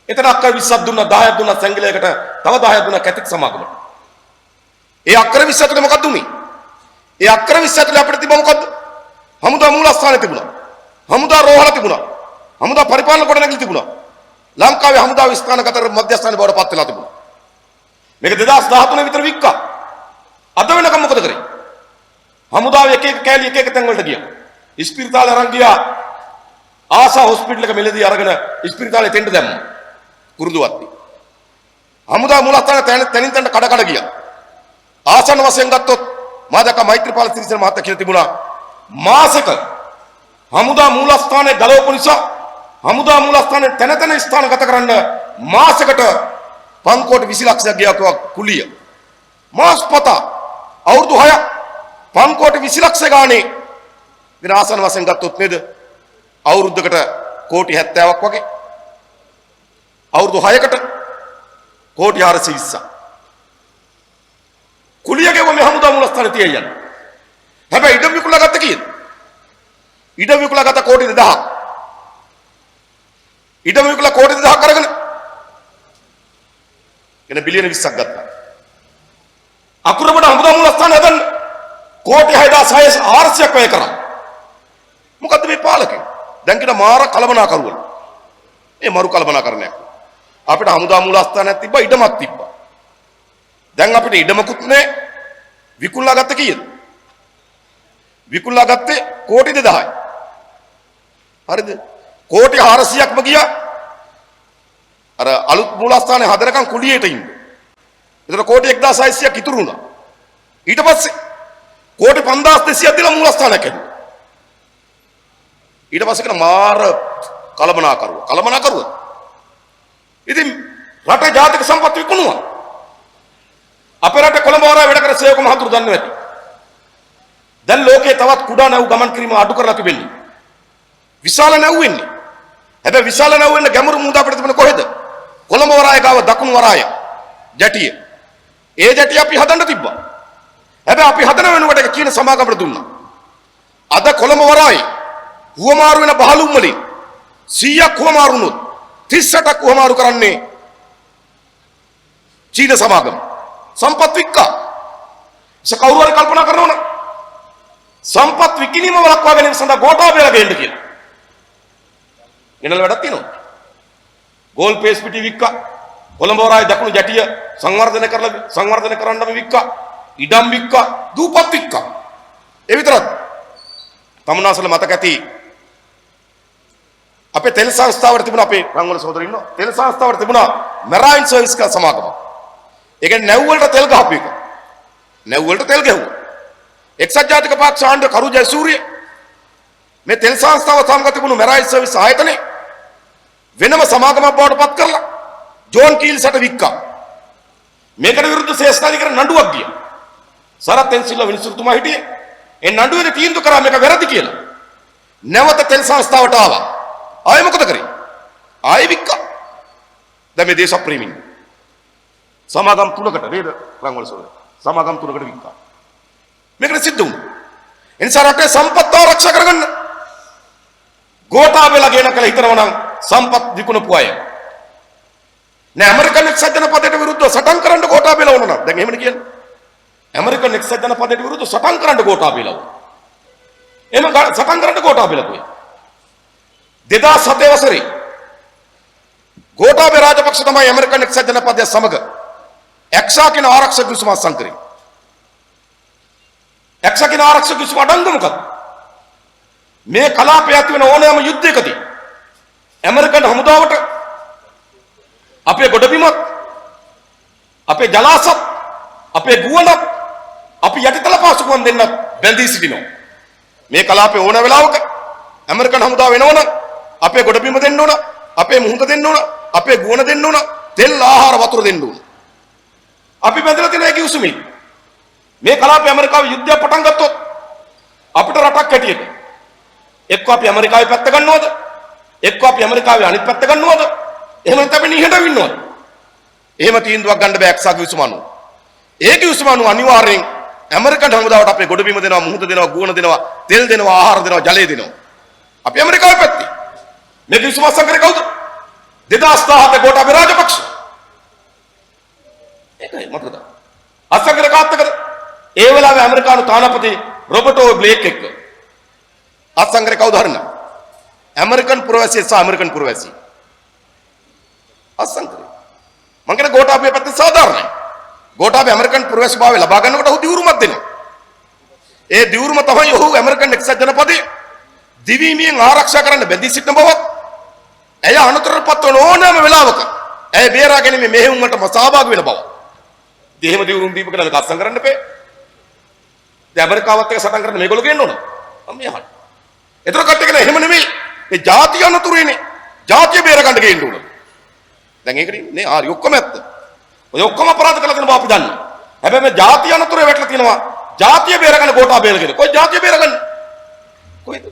එතන අක්කර 20ක් දුන්නා, 10ක් දුන්නා සංගලයකට, තව 10ක් දුන්නා කැතික් සමාගමට. ඒ අක්කර 20 ඇතුලේ මොකක්ද උනේ? ඒ අක්කර 20 ඇතුලේ අපිට තිබ්බ මොකද්ද? හමුදා මූලස්ථානේ තිබුණා. හමුදා රෝහල තිබුණා. හමුදා පරිපාලන කොටනැගිලි තිබුණා. ලංකාවේ හමුදා විස්ථානගත මධ්‍යස්ථානේ බවට පත් වෙලා තිබුණා. මේක 2013 විතර වික්කා. අද වෙනකම් මොකද කරේ? හමුදාවේ එක එක කෑලි එක එක තැන් වලට ගියා. ඉස්පිරිතාලේ අරන් ගියා. ආසා හොස්පිටල් එක මෙලදී අරගෙන ඉස්පිරිතාලේ තෙන්ඩ දැම්මා. කුරුඳුවත්ති. හමුදා මූලස්ථාන තැනින් තැනට කඩ කඩ ගියා. ආසන්න වශයෙන් ගත්තොත් මාදක මෛත්‍රීපාල සිරිසේන මහත්තයා කියලා තිබුණා මාසෙක හමුදා මූලස්ථානයේ ගලවපු නිසා හමුදා මූලස්ථානයේ තැන තැන ස්ථාන ගත කරන්න මාසෙකට 5 කෝටි 20 ලක්ෂයක් ගියා කුලිය. මාස්පත අවුරුදු 6ක් 5 කෝටි 20 ලක්ෂ ගානේ ඉතින් ආසන්න වශයෙන් ගත්තොත් නේද අවුරුද්දකට කෝටි 70ක් වගේ අවුරුදු 6කට කෝටි 420ක් කුලියගේ මේ හමුදා මූලස්ථානේ තියයන්. හැබැයි ඉඩම් විකුණලා ගත්ත කීයද? ඉඩම් විකුණලා ගත්ත කෝටි 2000ක්. ඉඩම් විකුණලා කෝටි 2000ක් අරගෙන එන බිලියන 20ක් ගත්තා. අකුරබඩ හමුදා මූලස්ථාන හදන්න කෝටි 6600ක් වැය කරා. මොකද්ද මේ පාලකේ? දැන් කියන මාර කලබනාකරුවල. මේ මරු කලබනාකරණයක්. අපිට හමුදා මූලස්ථානයක් තිබ්බා ඉඩමක් තිබ්බා. දැන් අපිට ඉඩමකුත් නැහැ. විකුණලා ගත්ත කීයද? විකුණලා ගත්තේ කෝටි 2000යි. හරිද? කෝටි 400ක්ම ගියා අර අලුත් මූලස්ථානේ හදනකම් කුලියට ඉන්න. එතන කෝටි 1600ක් ඉතුරු වුණා. ඊට පස්සේ කෝටි 5200ක් දීලා මූලස්ථානයක් හැදුවා. ඊට පස්සේ කෙනා මාර කලමනාකරුවා. ඉතින් රටේ ජාතික සම්පත් විකුණුවා. අපේ රටේ කොළඹ වරාය වැඩ කර සේවක මහතුරු දන්නේ නැති. දැන් ලෝකේ තවත් කුඩා නැව් ගමන් කිරීම අඩු කරලා තිබෙන්නේ. විශාල නැව් වෙන්නේ. හැබැයි විශාල නැව් වෙන්න ගැඹුරු මුහුද අපිට තිබෙන කොහෙද? කොළඹ වරාය ගාව දකුණු වරාය ජැටිය. ඒ ජැටිය අපි හදන්න තිබ්බා. හැබැයි අපි හදන වෙනුවට ඒක චීන සමාගමට දුන්නා. අද කොළඹ වරායේ හුවමාරු වෙන බහලුම් වලින් 100ක් හුවමාරු වුණොත් 38ක් හුවමාරු කරන්නේ චීන සමාගම. සම්පත් වික්කා. ඒක කවුරු හරි කල්පනා කරනවද? සම්පත් විකිණීම වළක්වා ගැනීම සඳහා ගෝඨාභයලා ගේන්න කියලා. එනල වැඩක් තියෙනවා. ගෝල් පේස් පිටි වික්කා. කොළඹ වරාය දකුණු ජැටිය සංවර්ධනය කරන්නම වික්කා. ඉඩම් වික්කා. දූපත් වික්කා. ඒ විතරක්. තමුන්නාසල මතක ඇති අපේ තෙල් සංස්ථාවට තිබුණා අපේ රංගවල සහෝදරයෝ ඉන්නවා. තෙල් සංස්ථාවට තිබුණා මැරයින් සර්විස් කා සමාගම. ඒ කියන්නේ නැව් වලට තෙල් ගහපු එක. නැව් වලට තෙල් ගැහුවා. එක්සත් ජාතික පක්ෂ ආණ්ඩුව කරු ජයසූරිය මේ තෙල් සංස්ථාව සමග තිබුණු මැරයින් සර්විස් ආයතනය වෙනම සමාගමක් බවට පත් කරලා ජෝන් කීල්ස්ට වික්කා. මේකට විරුද්ධ ශේෂ්ඨාධිකරණ නඩුවක් ගියා. සරත් එන්සිල්ලා විනිසුරුතුමා හිටියේ. ඒ නඩුවේදී තීන්දුව කරා මේක වැරදි කියලා. නැවත තෙල් සංස්ථාවට ආවා. ආයෙ මොකද කරේ? ආයෙ වික්කා. දැන් මේ දේශප්‍රේමීන් සමාගම් තුනකට නේද රංගවල සෝදර. සමාගම් තුනකට වික්කා. මේකට සිද්ධ වුණා. එනිසා රටේ සම්පත් ආරක්ෂා කරගන්න. ගෝඨාභයලා ගේන කල හිතනවා නම් සම්පත් විකුණපු අය. නෑ ඇමරිකන් එක්සත් ජනපදයට විරුද්ධව සටන් කරන්න ගෝඨාභයලා වුණා නම්. දැන් එහෙමනේ කියන්නේ. ඇමරිකන් එක්සත් ජනපදයට විරුද්ධව සටන් කරන්න ගෝඨාභයලා වුණා. එහෙම සටන් කරන්න ගෝඨාභයලා කොයි? 2007 වසරේ ගෝඨාභය රාජපක්ෂ තමයි ඇමරිකන් එක්සත් ජනපදය සමග එක්සා කියන ආරක්ෂක විසුම අත්සන් කරේ. එක්සා කියන ආරක්ෂක විසුම අඩංගු මොකක්ද? මේ කලාපය ඇති වෙන ඕනෑම යුද්ධයකදී ඇමරිකන් හමුදාවට අපේ ගොඩබිමත් අපේ ජලාශත් අපේ ගුවනත් අපි යටිතල පාසුකම් දෙන්න බැඳී සිටිනවා. මේ කලාපේ ඕන වෙලාවක ඇමරිකන් හමුදාව වෙනවනම් අපේ ගොඩබිම දෙන්න ඕන, අපේ මුහුද දෙන්න ඕන, අපේ ගුවන දෙන්න ඕන, තෙල් ආහාර වතුර දෙන්න ඕන. අපි බැඳලා තියෙන එක උසුමි. මේ කලාපේ ඇමරිකාව යුද්ධය පටන් ගත්තොත් අපිට රටක් හැටියට එක්ක අපි ඇමරිකාවේ පැත්ත ගන්නවද? එක්ක අපි ඇමරිකාවේ අනිත් පැත්ත ගන්නවද? එහෙම නැත්නම් අපි නිහඬව ඉන්නවද? එහෙම තීන්දුවක් ගන්න බෑ එක්සාගේ උසුමනු. ඒකේ උසුමනු අනිවාර්යෙන් ඇමරිකන් හමුදාවට අපේ ගොඩබිම දෙනවා, මුහුද දෙනවා, ගුවන දෙනවා, තෙල් දෙනවා, ආහාර දෙනවා, ජලය දෙනවා. අපි ඇමරිකාවේ පැත්තේ. මේ විසුම සංකරේ කවුද? 2017 ගෝඨාභය රාජපක්ෂ. ඒකයි මතකද? අසංකර කාත්තකද? ඒ වෙලාවේ ඇමරිකානු තානාපති රොබර්ටෝ බ්ලේක් එක්ක අසංකර කවුද හරිනා? ඇමරිකන් පුරවැසියෙක් සහ ඇමරිකන් පුරවැසියෙක්. අසංකර. මං කියන ගෝඨාභය පැත්තේ සාධාරණයි. ගෝඨාභය ඇමරිකන් පුරවැසිභාවය ලබා ගන්නකොට ඔහු දිවුරුමක් දෙනවා. ඒ දිවුරුම තමයි ඔහු ඇමරිකන් එක්සත් ජනපදයේ දිවිමියෙන් ආරක්ෂා කරන්න බැඳී සිටින බවත් ඇය අනතුරටපත් වන ඕනෑම වෙලාවක ඇය බේරා ගැනීම මෙහෙයුම් වලට සහභාගී වෙන බව. ඉතින් එහෙම දිවුරුම් දීප කියලා කස්සම් කරන්න එපේ. දැන් ඇමරිකාවත් එක්ක සටන් කරන්න මේගොල්ලෝ ගේන්න ඕන. මම යහන්න. ඒතර කට්ටිය කියන එහෙම නෙමෙයි. මේ ජාතිය අනතුරේනේ. ජාතිය බේර ගන්න ගේන්න ඕන. දැන් ඒකනේ නේ ආරි ඔක්කොම ඇත්ත. ඔය ඔක්කොම අපරාධ කළා කියන බව අපි දන්නවා. හැබැයි මේ ජාතිය අනතුරේ වැටලා තියෙනවා. ජාතිය බේර ගන්න ගෝඨාභය කියන. කොයි ජාතිය බේර ගන්න? කොයිද?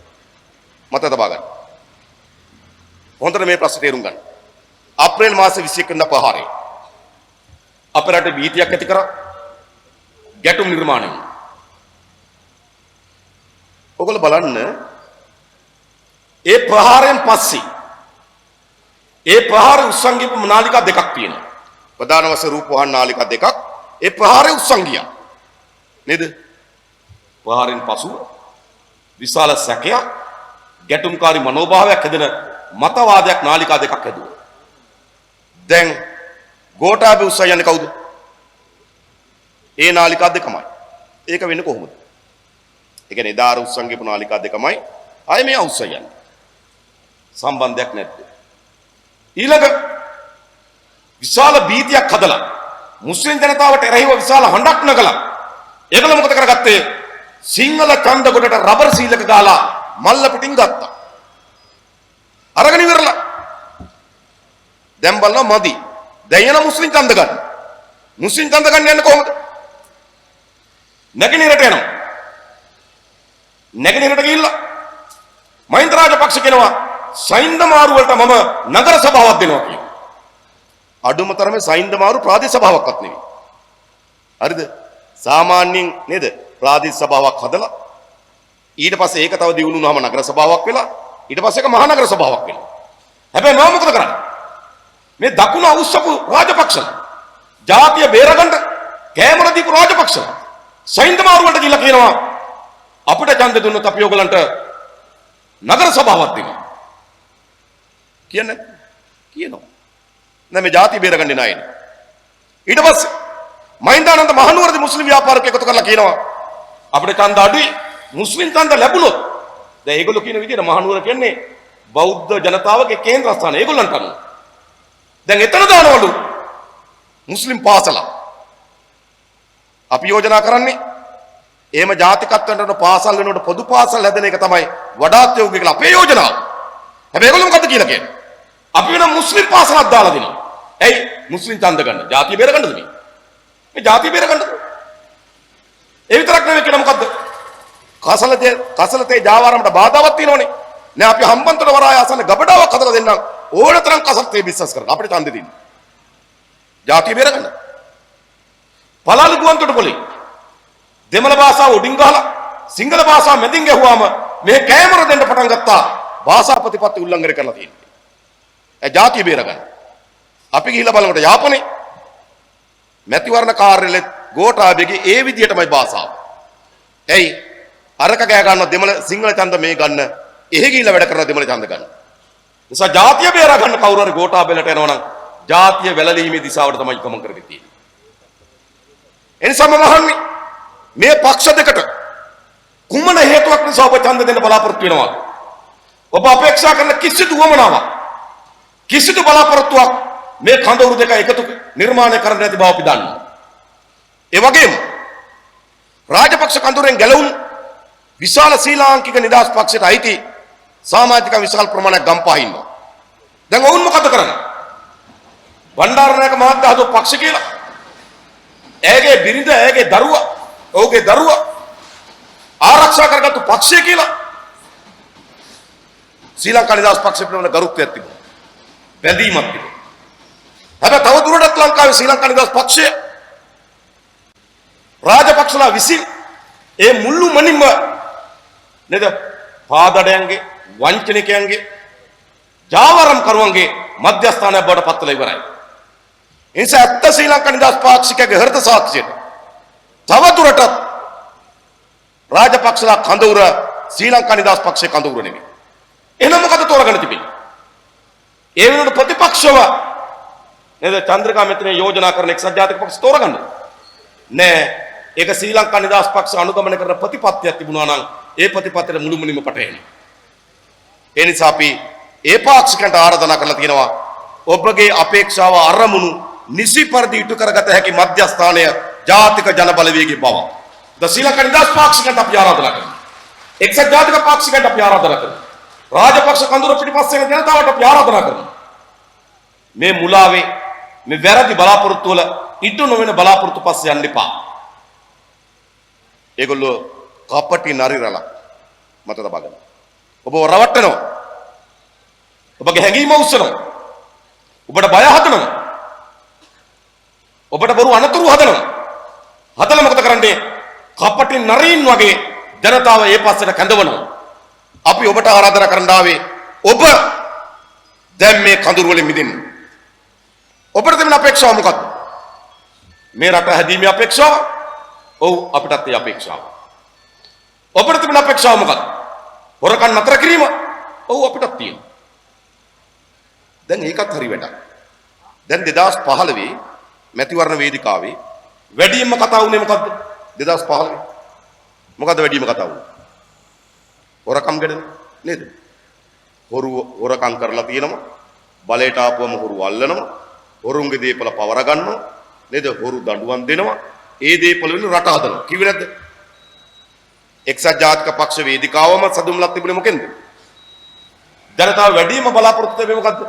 මත තබා ගන්න. හොඳට මේ ප්‍රශ්නේ තේරුම් ගන්න. අප්‍රේල් මාසේ 21 වෙනිදා ප්‍රහාරය අපේ රටේ භීතියක් ඇති කරා ගැටුම් නිර්මාණය වුණා. ඔයගොල්ලෝ බලන්න ඒ ප්‍රහාරයෙන් පස්සේ ඒ ප්‍රහාරය උස්සන් ගිහපු නාලිකා දෙකක් තියෙනවා. ප්‍රධාන වශයෙන් රූපවාහන නාලිකා දෙකක් ඒ ප්‍රහාරය උස්සන් ගියා. නේද? ප්‍රහාරයෙන් පසුව විශාල සැකයක් ගැටුම්කාරී මනෝභාවයක් හැදෙන මතවාදයක් නාලිකා දෙකක් හැදුවා. දැන් ගෝඨාභය උස්සා යන්නේ කවුද? ඒ නාලිකා දෙකමයි. ඒක වෙන්නේ කොහොමද? ඒ කියන්නේ එදා උස්සන්ගේ ප්‍රණාලිකා දෙකමයි ආයේ මේ උස්ස යන්නේ. සම්බන්ධයක් නැද්ද? ඊළඟ විශාල බීතියක් හදලා මුස්ලිම් ජනතාවට එරෙහිව විශාල හඬක් නගලා ඒගොල්ලෝ මොකද කරගත්තේ? සිංහල ඡන්ද ගොඩට රබර් සීලක දාලා මල්ල පිටින් ගත්තා. අරගෙන ඉවරලා. දැන් බලනවා මදි. දැන් යන මුස්ලිම් ඡන්ද ගන්න. මුස්ලිම් ඡන්ද ගන්න යන්නේ කොහොමද? නැගෙනහිරට යනවා. නැගෙනහිරට ගිහිල්ලා මහින්ද රාජපක්ෂ කියනවා සයින්ද මාරු වලට මම නගර සභාවක් දෙනවා කියලා. අඩුම තරමේ සයින්ද මාරු ප්‍රාදේශ සභාවක්වත් නෙවෙයි. හරිද? සාමාන්‍යයෙන් නේද? ප්‍රාදේශ සභාවක් හදලා ඊට පස්සේ ඒක තව දියුණු වුණාම නගර සභාවක් වෙලා ඊට පස්සේ ඒක මහා නගර සභාවක් වෙනවා. හැබැයි මම මොකද කරන්නේ? මේ දකුණ අවුස්සපු රාජපක්ෂලා ජාතිය බේරගන්න කැමර දීපු රාජපක්ෂලා සයින්ද මාරු වලට ගිහිල්ලා කියනවා අපිට ඡන්ද දුන්නොත් අපි ඔයගලන්ට නගර සභාවක් දෙනවා. කියන්නේ කියනවා. දැන් මේ ජාතිය බේරගන්නේ නැහැ. ඊට පස්සේ මහින්දානන්ද මහනුවරදී මුස්ලිම් ව්‍යාපාරිකයෙක් එකතු කරලා කියනවා අපිට ඡන්ද අඩුයි මුස්ලිම් ඡන්ද ලැබුණොත් දැන් ඒගොල්ලෝ කියන විදිහට මහනුවර කියන්නේ බෞද්ධ ජනතාවගේ කේන්ද්‍රස්ථානය ඒගොල්ලන්ට අනුව. දැන් එතන දානවලු මුස්ලිම් පාසල. අපි යෝජනා කරන්නේ එහෙම ජාතිකත්වයට පාසල් වෙනකොට පොදු පාසල් හැදෙන එක තමයි වඩාත් යෝග්‍ය කියලා අපේ යෝජනාව. හැබැයි ඒගොල්ලෝ මොකද්ද කියලා කියන්නේ? අපි වෙන මුස්ලිම් පාසලක් දාලා දෙනවා. ඇයි? මුස්ලිම් ඡන්ද ගන්න. ජාතිය බේර ගන්නද මේ? මේ ජාතිය බේර ගන්නද? ඒ විතරක් නෙවෙයි කියලා මොකද්ද? කසලතේ ජාවාරමට බාධාවක් තියෙනවනේ. නෑ අපි හම්බන්තොට වරාය ආසන්න ගබඩාවක් හදලා දෙන්නම්. ඕනතරම් කසලතේ බිස්නස් කරලා අපිට ඡන්දෙ දෙන්න. ජාතිය බේර ගන්න. පලාලි ගුවන්තොට පොලේ දෙමළ භාෂාව උඩින් ගහලා සිංහල භාෂාව මැදින් ගැහුවාම මේ කැමර දෙන්න පටන් ගත්තා. භාෂා ප්‍රතිපත්ති උල්ලංඝනය කරලා තියෙනවා. ඒ ජාතිය බේර ගන්න. අපි ගිහිල්ලා බලනකොට යාපනයේ මැතිවරණ කාර්යාලෙත් ගෝඨාභයගේ ඒ විදියටමයි භාෂාව. එයි අරක ගෑ ගන්න දෙමළ සිංහල ඡන්ද මේ ගන්න එහෙ ගිහිල්ලා වැඩ කරන දෙමළ ඡන්ද ගන්න. නිසා ජාතිය බේරා ගන්න කවුරු හරි ගෝඨාභයලට එනවා නම් ජාතිය වැළලීමේ දිශාවට තමයි ගමන් කරගෙන තියෙන්නේ. එනිසා මම අහන්නේ මේ පක්ෂ දෙකට කුමන හේතුවක් නිසා ඔබ ඡන්ද දෙන්න බලාපොරොත්තු වෙනවා? ඔබ අපේක්ෂා කරන කිසිදු වමනාවක් කිසිදු බලාපොරොත්තුවක් මේ කඳවුරු දෙක එකතු නිර්මාණය කරන්න නැති බව අපි දන්නවා. ඒ වගේම රාජපක්ෂ කඳවුරෙන් ගැලවුණු විශාල ශ්‍රී ලාංකික නිදහස් පක්ෂයට අයිති සමාජික විශාල ප්‍රමාණයක් ගම්පහ ඉන්නවා. දැන් ඔවුන් මොකද කරන්නේ? බණ්ඩාරනායක මහත්තයා හදපු පක්ෂ කියලා. ඇගේ බිරිඳ ඇගේ දරුවා ඔහුගේ දරුවා ආරක්ෂා කරගත්තු පක්ෂය කියලා ශ්‍රී ලංකා නිදහස් පක්ෂ පිළිබඳ ගරුත්වයක් තිබුණා. බැඳීමක් තිබුණා. හැබැයි තව දුරටත් ලංකාවේ ශ්‍රී ලංකා නිදහස් පක්ෂය රාජපක්ෂලා විසින් ඒ මුළු මනින්ම නේද පාදඩයන්ගේ වංචනිකයන්ගේ ජාවාරම් කරුවන්ගේ මධ්‍යස්ථානයක් බවට පත් වෙලා ඉවරයි. ඒ නිසා ඇත්ත ශ්‍රී ලංකා නිදහස් පාක්ෂිකගේ හෘද සාක්ෂියට තව දුරටත් රාජපක්ෂලා කඳවුර ශ්‍රී ලංකා නිදහස් පක්ෂයේ කඳවුර නෙමෙයි. එහෙනම් මොකද තෝරගන්න තිබෙන්නේ? ඒ වෙනුවට ප්‍රතිපක්ෂව නේද චන්ද්‍රිකා මෙතන යෝජනා කරන එක්සත් ජාතික පක්ෂ තෝරගන්න නෑ. ඒක ශ්‍රී ලංකා නිදහස් පක්ෂ අනුගමනය කරන ප්‍රතිපත්තියක් තිබුණා නම් ඒ ප්‍රතිපත්තියට මුළුමනින්ම පටහැනියි. ඒ නිසා අපි ඒ පාක්ෂිකයන්ට ආරාධනා කරලා තියෙනවා ඔබගේ අපේක්ෂාව අරමුණු නිසි පරිදි ඉටු කරගත හැකි මධ්‍යස්ථානය ජාතික ජන බලවේගයේ බව. ශ්‍රී ලංකා නිදහස් පාක්ෂිකයන්ට අපි ආරාධනා කරනවා. එක්සත් ජාතික පාක්ෂිකයන්ට අපි ආරාධනා කරනවා. රාජපක්ෂ කඳුර පිටිපස්සේ යන ජනතාවට අපි ආරාධනා කරනවා. මේ මුලාවේ මේ වැරදි බලාපොරොත්තු වල ඉටු නොවන බලාපොරොත්තු පස්සේ යන්න එපා. ඒගොල්ලෝ කපටි නරිරලා මත තබා ගන්න. ඔබව රවට්ටනවා. ඔබගේ හැඟීම උස්සනවා. ඔබට බය හදනවා. ඔබට බොරු අනතුරු හදනවා. හදලා මොකද කරන්නේ? කපටි නරීන් වගේ ජනතාව ඒ පස්සට කැඳවනවා. අපි ඔබට ආරාධනා කරන්න ආවේ ඔබ දැන් මේ කඳුරු වලින් මිදෙන්න. ඔබට තිබෙන අපේක්ෂාව මොකක්ද? මේ රට හැදීමේ අපේක්ෂාව? ඔව් අපිටත් ඒ අපේක්ෂාව. ඔබට තිබෙන අපේක්ෂාව මොකක්ද? හොරකම් නතර කිරීම? ඔව් අපිටත් තියෙනවා. දැන් ඒකත් හරි වැඩක්. දැන් 2015 මැතිවරණ වේදිකාවේ වැඩියෙන්ම කතා වුණේ මොකද්ද? 2015 මොකද්ද වැඩියෙන්ම කතා වුණේ? හොරකම් ගැන නේද? හොරකම් කරලා තියෙනවා. බලයට ආපුවම හොරු අල්ලනවා. හොරුන්ගේ දීපල පවර ගන්නවා. නේද? හොරු දඬුවම් දෙනවා. ඒ දීපල වලින් රට හදනවා. කිව්වේ නැද්ද? එක්සත් ජාතික පක්ෂ වේදිකාවම සදුම්ලක් තිබුණේ මොකෙන්ද? ජනතාව වැඩිම බලාපොරොත්තු වෙන්නේ මොකද්ද?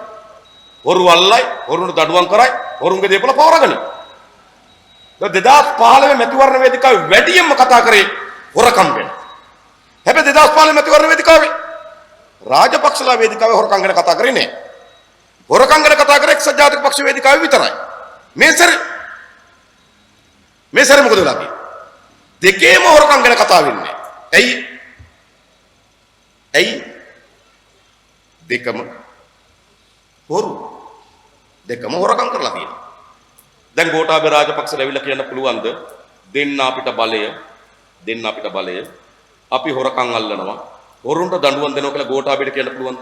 හොරු අල්ලයි, හොරුන්ට දඬුවම් කරයි, හොරුන්ගේ දීපල පවරගනි. 2015 මැතිවරණ වේදිකාවේ වැඩිම කතා කරේ හොරකම් ගැන. හැබැයි 2015 මැතිවරණ වේදිකාවේ රාජපක්ෂලා වේදිකාවේ හොරකම් ගැන කතා කරේ නෑ. හොරකම් ගැන කතා කරේ එක්සත් ජාතික පක්ෂ වේදිකාවේ විතරයි. මේ සැරේ මොකද වෙලා තියෙන්නේ? දෙකේම හොරකම් ගැන කතා වෙන්නේ. ඇයි? දෙකම හොරකම් කරලා තියෙනවා. දැන් ගෝඨාභය රාජපක්ෂ ලැබිලා කියන්න පුළුවන්ද දෙන්න අපිට බලය අපි හොරකම් අල්ලනවා හොරුන්ට දඬුවම් දෙනවා කියලා ගෝඨාභයට කියන්න පුළුවන්ද?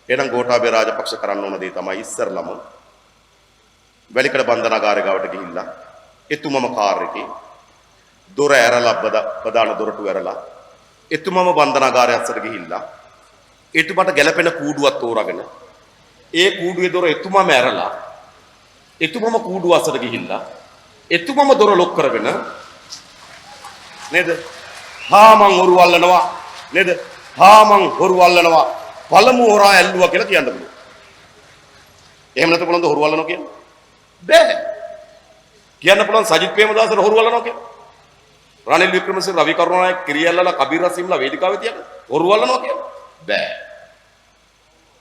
එහෙනම් ගෝඨාභය රාජපක්ෂ කරන්න ඕන දේ තමයි ඉස්සරළම වැලිකඩ බන්ධනාගාරය ගාවට ගිහිල්ලා එතුමම කාර් එකේ දොර ඇරලා ප්‍රධාන දොරටු ඇරලා එතුමම බන්ධනාගාරය අස්සට ගිහිල්ලා එතුමට ගැලපෙන කූඩුවක් තෝරාගෙන ඒ කූඩුවේ දොර එතුමම ඇරලා එතුමම කූඩුව අස්සට ගිහිල්ලා එතුමම දොර ලොක් කරගෙන නේද? මං හොරු අල්ලනවා නේද? මං හොරු අල්ලනවා පළමු හොරා ඇල්ලුවා කියලා කියන්න පුළුවන්. එහෙම නැත්නම් පුළුවන්ද හොරු අල්ලනවා කියන්නේ? බෑ. කියන්න පුළුවන් සජිත් ප්‍රේමදාසට හොරු අල්ලනවා කියලා. රනිල් වික්‍රමසිංහ රවි කරුණානායක කිරියල්ලලා කබීර් රසීම්ලා වේදිකාවේ තියන හොරු අල්ලනවා කියලා. බෑ.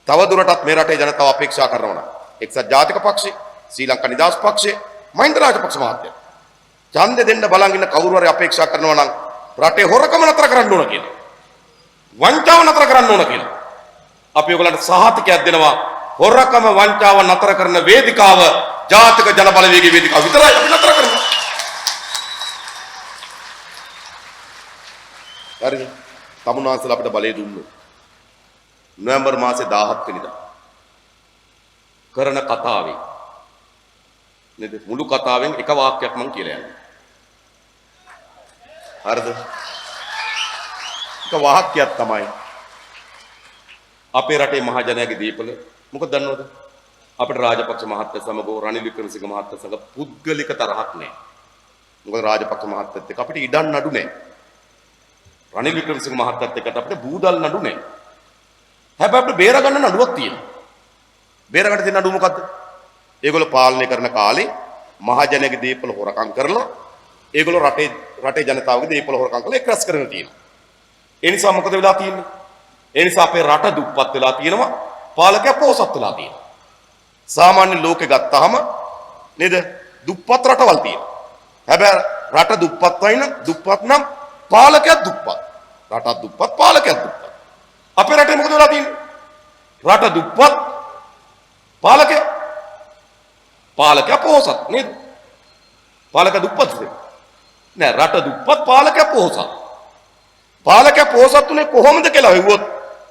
තව දුරටත් මේ රටේ ජනතාව අපේක්ෂා කරනවා නම් එක්සත් ජාතික පක්ෂේ, ශ්‍රී ලංකා නිදහස් පක්ෂේ, මහින්ද රාජපක්ෂ මහත්තයා ඡන්දෙ දෙන්න බලන් ඉන්න කවුරු හරි අපේක්ෂා කරනවා නම් රටේ හොරකම නතර කරන්න ඕන කියලා. වංචාව නතර කරන්න ඕන කියලා. අපි ඔයගලන්ට සහතිකයක් දෙනවා. හොරකම වංචාව නතර කරන වේදිකාව ජාතික ජන බලවේගයේ වේදිකාව විතරයි අපි නතර කරන්නේ. හරිද? තමුන්වහන්සේලා අපිට බලය දුන්නු. නොවැම්බර් මාසේ 17 වෙනිදා කරන කතාවේ නේද? මුළු කතාවෙන් එක වාක්‍යයක් මම කියලා යනවා. හරිද? එක වාක්‍යයක් තමයි අපේ රටේ මහජනයාගේ දීපල මොකද දන්නවද? අපිට රාජපක්ෂ මහත්තයා සමග රනිල් වික්‍රමසිංහ මහත්තයා සමග පුද්ගලික තරහක් නැහැ. මොකද රාජපක්ෂ මහත්තයත් එක්ක අපිට ඉඩම් නඩු නැහැ. රනිල් වික්‍රමසිංහ මහත්තයත් එක්ක අපිට බූදල් නඩු නැහැ. හැබැයි අපිට බේර ගන්න නඩුවක් තියෙනවා. බේර ගන්න තියෙන නඩුව මොකද්ද? ඒගොල්ලෝ පාලනය කරන කාලේ මහජනයාගේ දීපල හොරකම් කරලා ඒගොල්ලෝ රටේ ජනතාවගේ දීපල හොරකම් කරලා එක්රැස් කරගෙන තියෙනවා. ඒ නිසා මොකද වෙලා තියෙන්නේ? ඒ නිසා අපේ රට දුප්පත් වෙලා තියෙනවා. පාලකයා පොහොසත් වෙලා තියෙනවා. සාමාන්‍ය ලෝකේ ගත්තාම නේද? දුප්පත් රටවල් තියෙනවා. හැබැයි රට දුප්පත් නම් පාලකයා දුප්පත්. රටත් දුප්පත් පාලකයා දුප්පත්. අපේ රටේ මොකද වෙලා තියෙන්නේ? රට දුප්පත් පාලකයා පොහොසත් නේද? පාලකයා දුප්පත් නෑ රට දුප්පත් පාලකයා පොහොසත්. පාලකයා පොහොසත් උනේ කොහොමද කියලා හෙව්වොත්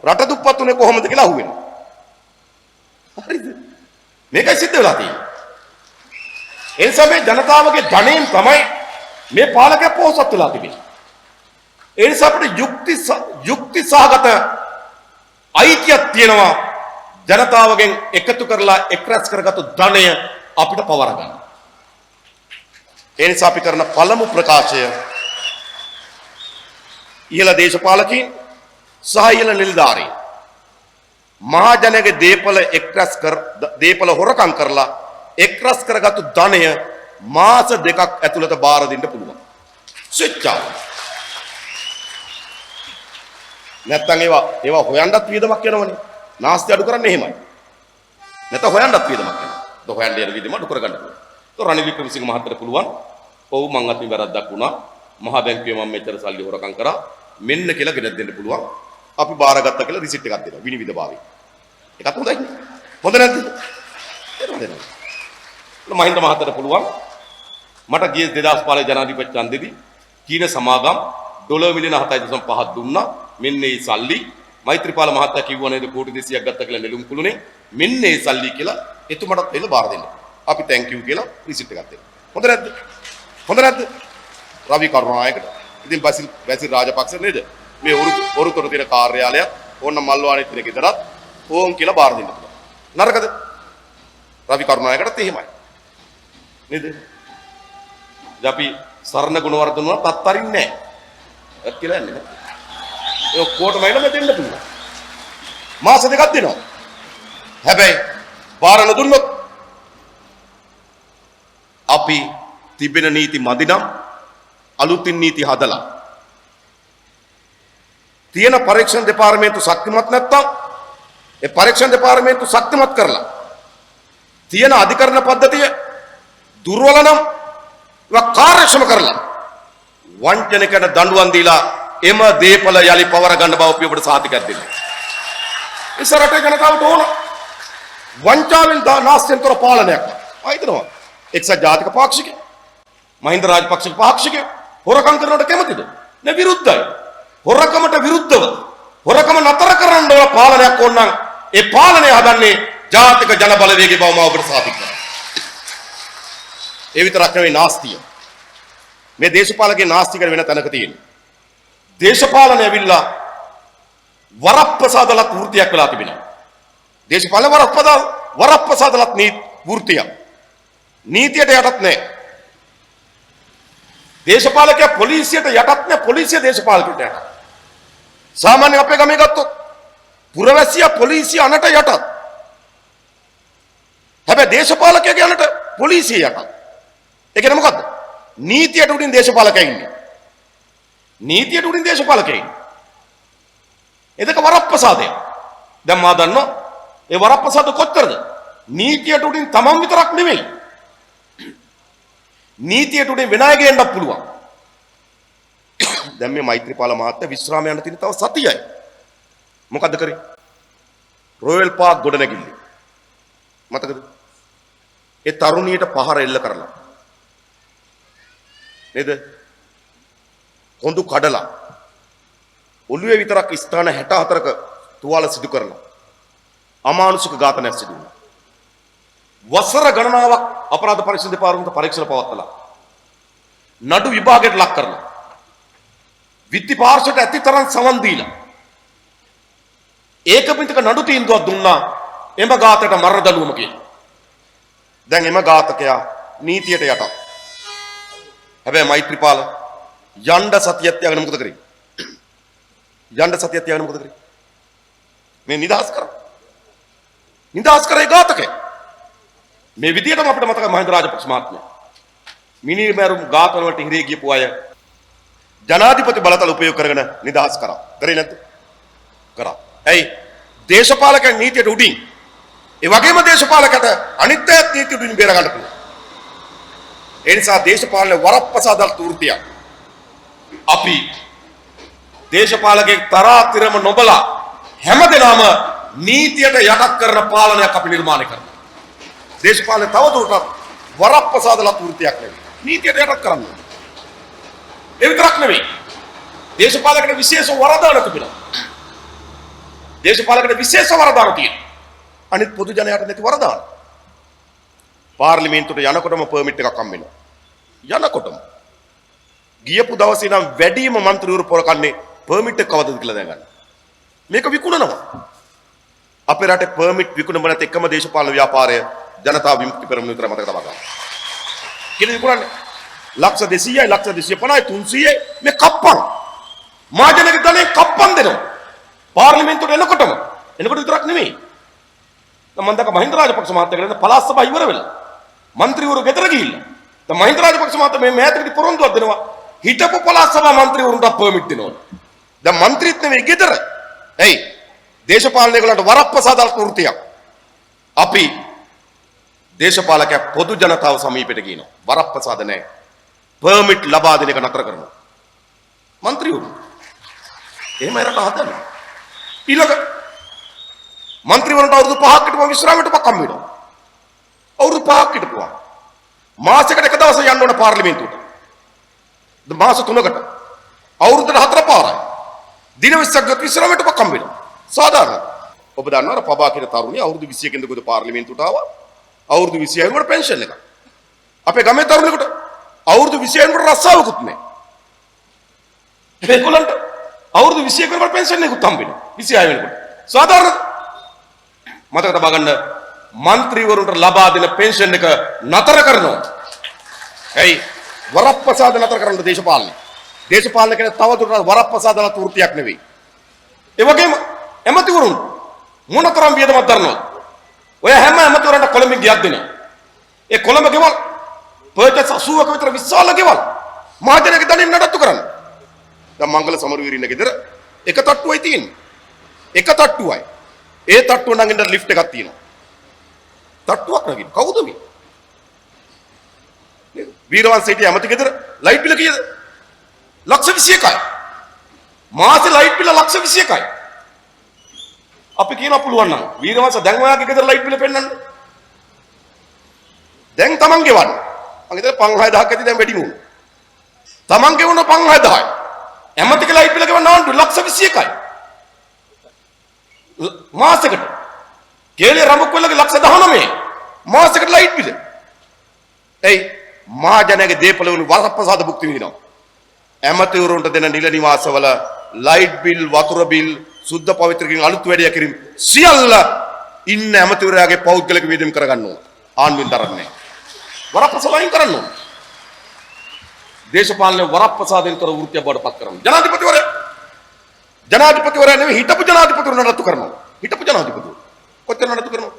රට දුප්පත් උනේ කොහොමද කියලා අහුවෙනවා. හරිද? මේකයි සිද්ධ වෙලා තියෙන්නේ. ඒ නිසා මේ ජනතාවගේ ධනෙන් තමයි මේ පාලකයා පොහොසත් වෙලා තිබෙන්නේ. ඒ නිසා අපිට යුක්ති සහගත අයිතියක් තියෙනවා ජනතාවගෙන් එකතු කරලා එක්රැස් කරගත්තු ධනය අපිට පවර ගන්න. ඒ නිසා අපි කරන පළමු ප්‍රකාශය ඉහළ දේශපාලකීන් සහ ඉහළ නිලධාරීන් මහජනගේ දීපල හොරකම් කරලා එක්රැස් කරගත්තු ධනය මාස 2ක් ඇතුළත බාර දෙන්න පුළුවන්. ස්විච්චාව. නැත්තම් ඒවා හොයන්නත් වියදමක් යනවනේ. නාස්ති අඩු කරන්නේ එහෙමයි. නැත්නම් හොයන්නත් වියදමක් යනවා. හොයන්න යන වියදම අඩු කරගන්න පුළුවන්. රනිල් වික්‍රමසිංහ මහත්තයාට පුළුවන්. ඔව් මං අතින් වැරද්දක් වුණා. මහා බැංකුවේ මම මෙච්චර සල්ලි හොරකම් කරා. මෙන්න කියලා ගෙනත් දෙන්න පුළුවන්. අපි බාරගත්තා කියලා රිසිට් එකක් දෙනවා. විනිවිද භාවයේ. ඒකත් හොඳයි. හොඳ නැද්ද? ඒක හොඳ නෑ. මහින්ද මහත්තයාට පුළුවන්. මට ගිය 2015 ජනාධිපති ඡන්දෙදී චීන සමාගම් ඩොලර් මිලියන 7.5 දුන්නා. මෙන්න මේ සල්ලි මෛත්‍රීපාල මහත්තයා කිව්වා නේද කෝටි 200ක් ගත්තා කියලා නෙළුම් කුළුනේ. මෙන්න මේ සල්ලි කියලා එතුමටත් එන්න බාර දෙන්න. අපි thank you කියලා රිසිට් එකක් දෙනවා. හොඳ නැද්ද? හොඳ නැද්ද? රවි කරුණානායකට. ඉතින් බැසිල් රාජපක්ෂ නේද? මේ වරුතොට තියෙන කාර්යාලය ඕන්න මල්වානේ තියෙන ගෙදරත් ඕම් කියලා බාර දෙන්න පුළුවන්. නරකද? රවි කරුණායකටත් එහෙමයි. නේද? අපි සරණ ගුණවර්ධන වුණත් අත්තරින්නේ නැහැ. ඒත් කියලා යන්නේ. ඒ ඔක්කොටම එළම දෙන්න පුළුවන්. මාස දෙකක් දෙනවා. හැබැයි බාර නොදුන්නොත් අපි තිබෙන නීති මදි නම් අලුතින් නීති හදලා තියෙන පරීක්ෂණ දෙපාර්තමේන්තු ශක්තිමත් නැත්තම් ඒ පරීක්ෂණ දෙපාර්තමේන්තු ශක්තිමත් කරලා තියෙන අධිකරණ පද්ධතිය දුර්වල නම් ඒක කාර්යක්ෂම කරලා වංචනිකයට දඬුවම් දීලා එම දීපල යලි පවර ගන්න බව අපි ඔබට සාතිකයක් දෙන්න. ඉස්සරහට ජනතාවට ඕන වංචාවෙන් නාස්තියන්තර පාලනයක්. ආයිතනවා. එක්සත් ජාතික පාක්ෂිකය මහින්ද රාජපක්ෂ පාක්ෂිකය හොරකම් කරනවට කැමතිද? නේ විරුද්ධයි. හොරකමට විරුද්ධව හොරකම නතර කරන්න ඕන පාලනයක් ඕන නම් ඒ පාලනය හදන්නේ ජාතික ජන බලවේගයේ බව මම ඔබට සාතික කරනවා. ඒ විතරක් නෙවෙයි නාස්තිය. මේ දේශපාලකගේ නාස්තිකර වෙන තැනක තියෙනවා. දේශපාලනය ඇවිල්ලා වරප්‍රසාදලත් වෘත්තියක් වෙලා තිබෙනවා. දේශපාලන වරප්‍රසාදලත් වෘත්තියක්. නීතියට යටත් නැහැ. දේශපාලකයා පොලිසියට යටත් නැහැ. පොලිසිය දේශපාලකයට යටත්. සාමාන්‍ය අපේ ගමේ ගත්තොත් පුරවැසියා පොලිසිය අනට යටත්. හැබැයි දේශපාලකයාගේ අනට පොලිසිය යටත්. ඒ කියන්නේ මොකද්ද? නීතියට උඩින් දේශපාලකයා ඉන්නේ. නීතියට උඩින් දේශපාලකයා ඉන්නේ. එදක වරප්‍රසාදය. දැන් මා දන්නවා ඒ වරප්‍රසාද කොච්චරද? නීතියට උඩින් තමන් විතරක් නෙවෙයි. නීතියට උඩින් වෙන අය ගේන්නත් පුළුවන්. දැන් මේ මෛත්‍රීපාල මහත්තයා විශ්‍රාම යන තින තව සතියයි. මොකද්ද කරේ? රොයල් පාක් ගොඩනැගිල්ල. මතකද? ඒ තරුණියට පහර එල්ල කරලා. නේද? කොඳු කඩලා. ඔළුවේ විතරක් ස්ථාන 64ක තුවාල සිදු කරලා. අමානුෂික ඝාතනයක් සිදු වුණා. වසර ගණනාවක් අපරාධ පරීක්ෂණ දෙපාර්තමේන්තුව පරීක්ෂණ පවත්වලා නඩු විභාගයට ලක් කරලා විත්ති පාර්ශ්වයට ඇතිතරම් සමන් දීලා ඒකපිටක නඩු තීන්දුවක් දුන්නා එම ඝාතයට මරණ දඬුවම කියලා. දැන් එම ඝාතකයා නීතියට යටත්. හැබැයි මෛත්‍රීපාල යණ්ඩ සතියක් තියාගෙන මොකද කරේ? යණ්ඩ සතියක් තියාගෙන මොකද කරේ? මේ නිදහස් කරා. නිදහස් කරේ ඝාතකයා. මේ විදියටම අපිට මතකයි මහින්ද රාජපක්ෂ මහත්මයා. මිනිමරුම් ඝාතන වලට හිරේ ගියපු අය ජනාධිපති බලතල උපයෝග කරගෙන නිදහස් කරා. කරේ නැද්ද? කරා. ඇයි? දේශපාලකයන් නීතියට උඩින්. ඒ වගේම දේශපාලකට අනිත් අයත් නීතියට උඩින් බේර ගන්න පුළුවන්. ඒ නිසා දේශපාලන වරප්‍රසාදල් තෘතියක්. අපි දේශපාලකෙක් තරාතිරම නොබලා හැමදෙනාම නීතියට යටත් කරන පාලනයක් අපි නිර්මාණය කරනවා. දේශපාලන තවදුරටත් වරප්‍රසාදල වෘත්තියක් නෙවෙයි. නීතියට යටත් කරන්න. ඒ විතරක් නෙවෙයි. දේශපාලකට විශේෂ වරදාන තිබෙනවා. දේශපාලකට විශේෂ වරදාන තියෙනවා. අනිත් පොදු ජනයාට නැති වරදාන. පාර්ලිමේන්තුවට යනකොටම පර්මිට් එකක් හම්බ වෙනවා. යනකොටම ගියපු දවසේ නම් වැඩිම മന്ത്രിවරු පොරකන්නේ පර්මිට් එක කවදද කියලා දැනගන්න. මේක විකුණනවා. අපේ රටේ පර්මිට් විකුණන නැති එකම දේශපාලන ව්‍යාපාරය ජනතා විමුක්ති පෙරමුණ විතර මතක තබා ගන්න. කියලා විකුණන්නේ ලක්ෂ 200යි ලක්ෂ 250යි 300යි මේ කප්පන්. මාජනක දලේ කප්පන් දෙනවා. පාර්ලිමේන්තුවට එනකොට විතරක් නෙමෙයි. මම දැක්ක මහින්ද රාජපක්ෂ මහත්තයා කියන පළාත් සභාව ඉවර වෙලා. മന്ത്രിවරු ගෙදර ගිහිල්ලා. දැන් මහින්ද රාජපක්ෂ මහත්තයා මේ මෑතකදී පොරොන්දුවක් දෙනවා. හිටපු පළාත් සභා മന്ത്രിවරුන්ට පර්මිට් දෙනවා. දැන් മന്ത്രിත් නෙමෙයි ගෙදර. එයි දේශපාලනය වලට වරප්‍රසාදල් වෘත්තියක්. අපි දේශපාලකයා පොදු ජනතාව සමීපෙට ගිනවා. වරප්‍රසාද නැහැ. පර්මිට් ලබා දෙන එක නතර කරනවා. മന്ത്രിවරු. එහෙම රට හදන්න. ඊළඟ മന്ത്രിවරුන්ට අවුරුදු 5ක් හිටපුවා විශ්‍රාමයට පක්කම් වෙනවා. අවුරුදු 5ක් හිටපුවා. මාසෙකට එක දවසක් යන්න ඕන පාර්ලිමේන්තුවට. මාස 3කට. අවුරුද්දට 4 පාරයි. දින 20ක් ගත විශ්‍රාමයට පක්කම් වෙනවා. සාධාරණ. ඔබ දන්නවා පබා කියන තරුණිය අවුරුදු 21 කට පාර්ලිමේන්තුවට ආවා. අවුරුදු 26 කට පෙන්ෂන් එක. අපේ ගමේ තරුණයෙකුට අවුරුදු 26 කට රස්සාවකුත් නැහැ. ඒගොල්ලන්ට අවුරුදු 21 වෙනකොට පෙන්ෂන් එකකුත් හම්බ වෙනවා. 26 වෙනකොට. සාධාරණ මතක තබා ගන්න മന്ത്രിවරුන්ට ලබා දෙන පෙන්ෂන් එක නතර කරනවා. ඇයි? වරප්‍රසාද නතර කරන්න දේශපාලනේ. දේශපාලන කියන්නේ තවදුරටත් වරප්‍රසාද නතර වෘත්තියක් නෙවෙයි. ඒ වගේම ඇමතිවරුන් මොනතරම් වියදමක් දරනවද? ඔය හැම ඇමතිවරන්ට කොළඹින් ගියක් දෙනවා. ඒ කොළඹ ගෙවල් පර්චස් 80ක විතර විශාල ගෙවල් මහජනක දණින් නඩත්තු කරන්න. දැන් මංගල සමරවීරින්න ගෙදර එක තට්ටුවයි තියෙන්නේ. එක තට්ටුවයි. ඒ තට්ටුව නගින්න ලිෆ්ට් එකක් තියෙනවා. තට්ටුවක් නගින්න කවුද මේ? වීරවංශ හිටිය ඇමති ගෙදර ලයිට් බිල කීයද? ලක්ෂ 21යි. මාසේ ලයිට් බිල ලක්ෂ 21යි. අපි කියනවා පුළුවන් නම් වීරවංශ දැන් ඔයාගේ ගෙදර ලයිට් බිල පෙන්නන්න. දැන් Taman ගෙවන්න. මං හිතේ 5000ක් ඇති දැන් වැඩි නුන. Taman ගෙවන 5000යි. ඇමතිගේ ලයිට් බිල ගෙවන්න ආණ්ඩුව ලක්ෂ 21යි. මාසෙකට. කේලේ රඹුක්වලගේ ලක්ෂ 19යි. මාසෙකට ලයිට් බිල. එයි මහජනගේ දේපල වුණු වරප්‍රසාද භුක්ති විඳිනවා. ඇමතිවරුන්ට දෙන නිල නිවාසවල ලයිට් බිල්, වතුර බිල්, සුද්ධ පවිත්‍රකින් අලුත් වැඩිය කිරීම සියල්ල ඉන්න ඇමතිවරයාගේ පෞද්ගලික වියදම් කරගන්න ඕන. ආණ්ඩුවෙන් දරන්නේ. වරප්‍රසාද අයින් කරන්න ඕන. දේශපාලනේ වරප්‍රසාදෙන් තොර වෘත්තිය බවට පත් කරනවා. ජනාධිපතිවරයා නෙවෙයි හිටපු ජනාධිපතිවරු නඩත්තු කරනවා. හිටපු ජනාධිපතිවරු කොච්චර නඩත්තු කරනවද?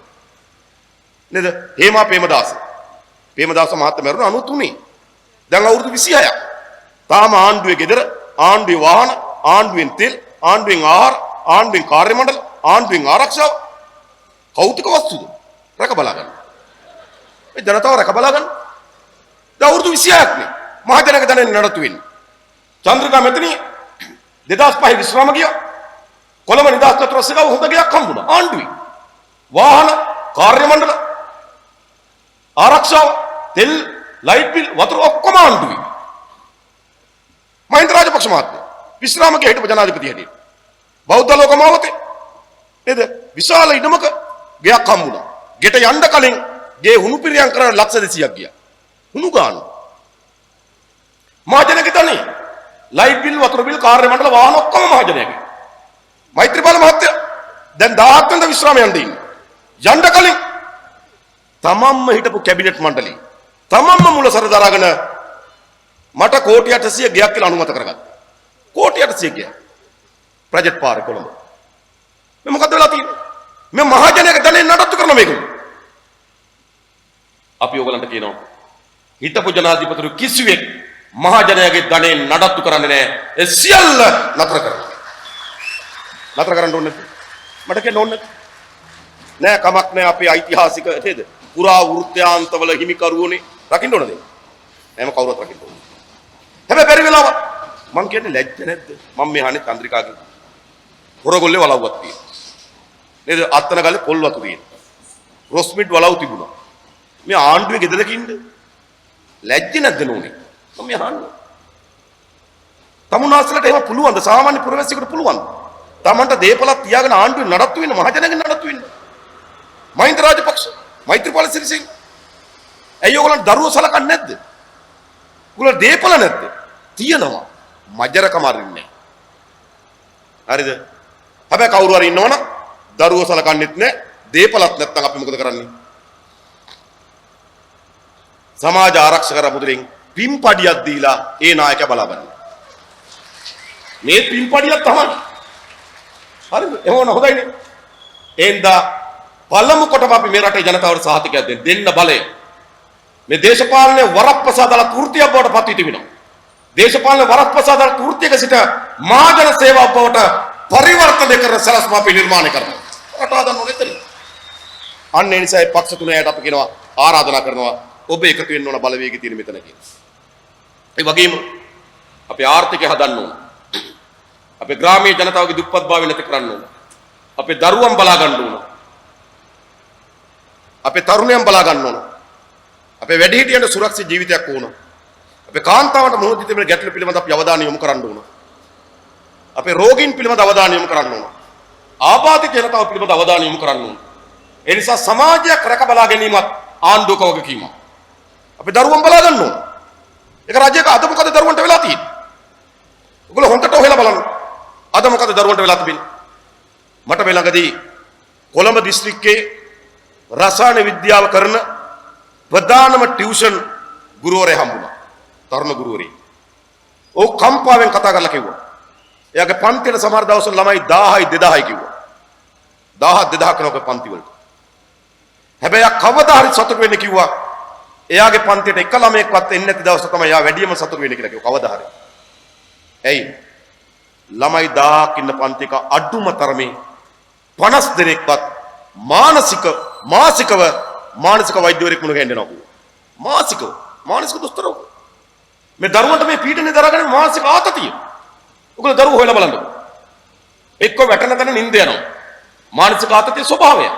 නේද? හේමා ප්‍රේමදාස මහත්මයා මරුණ 93. දැන් අවුරුදු 26ක්. තාම ආණ්ඩුවේ ගෙදර, ආණ්ඩුවේ වාහන, ආණ්ඩුවෙන් තෙල්, ආණ්ඩුවෙන් ආහාර, ආණ්ඩුවෙන් කාර්ය මණ්ඩල, ආණ්ඩුවෙන් ආරක්ෂාව කෞතුක වස්තුද රැක බලා ගන්න. මේ ජනතාව රැක බලා ගන්න. දැන් අවුරුදු 26ක් නේ. මහජනක දණෙන් නඩත්තු වෙන්නේ. චන්ද්‍රිකා මෙතනිය 2005 විශ්‍රාම ගියා. කොළඹ නිදහස් නතරස්සේ හොඳ ගයක් හම්බුණා. ආණ්ඩුවේ වාහන, කාර්ය මණ්ඩල, ආරක්ෂාව, තෙල්, ලයිට් බිල්, වතුර ඔක්කොම ආණ්ඩුවේ. මහින්ද රාජපක්ෂ මහත්මයා විශ්‍රාම ගියා හිටපු ජනාධිපති හැටියට. බෞද්ධ ලෝකමාවතේ නේද? විශාල ඉඩමක ගයක් හම්බුණා. ගෙට යන්න කලින් ගේ හුණු පිරියම් කරන ලක්ෂ 200ක් ගියා. හුණු ගානු. මහජනක තනේ ලයිට් බිල්, වතුර බිල්, කාර්ය මණ්ඩල, වාහන ඔක්කොම මහජනකගේ. මෛත්‍රීපාල මහත්තයා දැන් 10ක් වෙනිදා විශ්‍රාම යන්න ඉන්නේ. යන්න කලින් තමන්ම හිටපු කැබිනට් මණ්ඩලය තමන්ම මුලසර දරාගෙන මට කෝටි 800 ගයක් කියලා අනුමත කරගත්තා. කෝටි 800 ගයක්. ප්‍රොජෙක්ට් පාරේ කොළඹ. මේ මොකද වෙලා තියෙන්නේ? මේ මහජනක ධනෙන් නඩත්තු කරන මේගොල්ලෝ. අපි ඕගලන්ට කියනවා හිටපු ජනාධිපතිවරු කිසිවෙක් මහජනයාගේ ධනෙන් නඩත්තු කරන්නේ නැහැ. ඒ සියල්ල නතර කරනවා. නතර කරන්න ඕනේ නැද්ද? මට කියන්න ඕනේ නෑ කමක් නෑ අපේ ඓතිහාසික නේද? පුරා වෘත්‍යාන්තවල හිමිකරුවෝනේ රකින්න ඕනද? එහෙම කවුරුත් රකින්න ඕනේ. හැබැයි බැරි වෙලාව මං කියන්නේ ලැජ්ජ නැද්ද? මම මේ අහන්නේ චන්ද්‍රිකාගෙන්. හොරගොල්ලේ වලව්වක් තියෙනවා. නේද? අත්තන ගලේ පොල් වතු තියෙනවා. රොස්මිඩ් වලව් තිබුණා. මේ ආණ්ඩුවේ ගෙදරක ඉන්න ලැජ්ජ නැද්ද නෝනේ? මම මේ අහන්නේ. තමුන්නාස්ලට එහෙම පුළුවන්ද? සාමාන්‍ය පුරවැසියෙකුට පුළුවන්ද? තමන්ට දේපලක් තියාගෙන ආණ්ඩුවේ නඩත්තු වෙන්න මහජනගෙන් නඩත්තු වෙන්න. මහින්ද රාජපක්ෂ, මෛත්‍රීපාල සිරිසේන. ඇයි ඔයගොල්ලන් දරුවෝ සලකන්නේ නැද්ද? ඔයගොල්ලෝ දේපල නැද්ද? තියෙනවා. මජරකම අරින්නේ. හරිද? හැබැයි කවුරු හරි ඉන්නවනම් දරුවෝ සලකන්නේත් නැහැ, දේපලත් නැත්නම් අපි මොකද කරන්නේ? සමාජ ආරක්ෂක රමුදලින් පින්පඩියක් දීලා ඒ නායකයා බලාගන්න. මේ පින්පඩියක් තමයි. හරිද? එහෙම හොඳයිනේ. එන්දා පළමු කොටම අපි මේ රටේ ජනතාවට සහතිකයක් දෙන්න බලය. මේ දේශපාලනයේ වරප්‍රසාදලත් වෘත්තියක් බවට පත් වී තිබෙනවා. දේශපාලන වරප්‍රසාදලත් වෘත්තියක සිට මහජන සේවාව බවට පරිවර්තනය කරන සලස්ම අපි නිර්මාණය කරනවා. රට හදන්න ඕනේ එතන. අන්න ඒ නිසා පක්ෂ තුනයට අපි කියනවා ආරාධනා කරනවා ඔබ එකතු වෙන්න ඕන බලවේගය තියෙන මෙතන කියලා. ඒ වගේම අපි ආර්ථිකය හදන්න ඕන. අපේ ග්‍රාමීය ජනතාවගේ දුප්පත්භාවය නැති කරන්න ඕන. අපේ දරුවන් බලා ගන්න ඕන. අපේ තරුණයන් බලා ගන්න ඕන. අපේ වැඩිහිටියන්ට සුරක්ෂිත ජීවිතයක් ඕන. අපේ කාන්තාවන්ට මුහුණ දී තිබෙන ගැටලු පිළිබඳ අපි අවධානය යොමු කරන්න ඕන. අපේ රෝගීන් පිළිබඳ අවධානය යොමු කරන්න ඕන. ආබාධිත ජනතාව පිළිබඳ අවධානය යොමු කරන්න ඕන. ඒ නිසා සමාජයක් රැක බලා ගැනීමත් ආණ්ඩුවක වගකීමක්. අපේ දරුවන් බලා ගන්න ඕන. ඒක රජයක අද මොකද දරුවන්ට වෙලා තියෙන්නේ? ඔයගොල්ලෝ හොන්දට හොයලා බලන්න. අද මොකද දරුවන්ට වෙලා තිබෙන්නේ? මට මේ ළඟදී කොළඹ දිස්ත්‍රික්කයේ රසායන විද්‍යාව කරන ප්‍රධානම ටියුෂන් ගුරුවරයා හම්බුණා. තරුණ ගුරුවරයෙක්. ඔව් කම්පාවෙන් කතා කරලා කිව්වා. එයාගේ පන්තියට සමහර දවස්වල ළමයි 1000යි 2000යි කිව්වා. 1000 2000 කරනකොට පන්ති වලට. හැබැයි කවදා හරි සතුට වෙන්න කිව්වා. එයාගේ පන්තියට එක ළමයෙක්වත් එන්නේ නැති දවස තමයි එයා වැඩියම සතුට වෙන්නේ කියලා කිව්වා. කවදා හරි. ඇයි? ළමයි 1000ක් ඉන්න පන්තියක අඩුම තරමේ 50 දෙනෙක්වත් මානසික වෛද්‍යවරයෙක් මුණ ගැහෙන්න නෝ. මානසික දුස්තරෝ. මේ දරුවන්ට මේ පීඩනේ දරාගෙන මානසික ආතතිය. ඔයගොල්ලෝ දරුවෝ හොයලා බලන්න. එක්ක වැටෙන තැන නිින්ද යනවා. මානසික ආතතිය ස්වභාවය.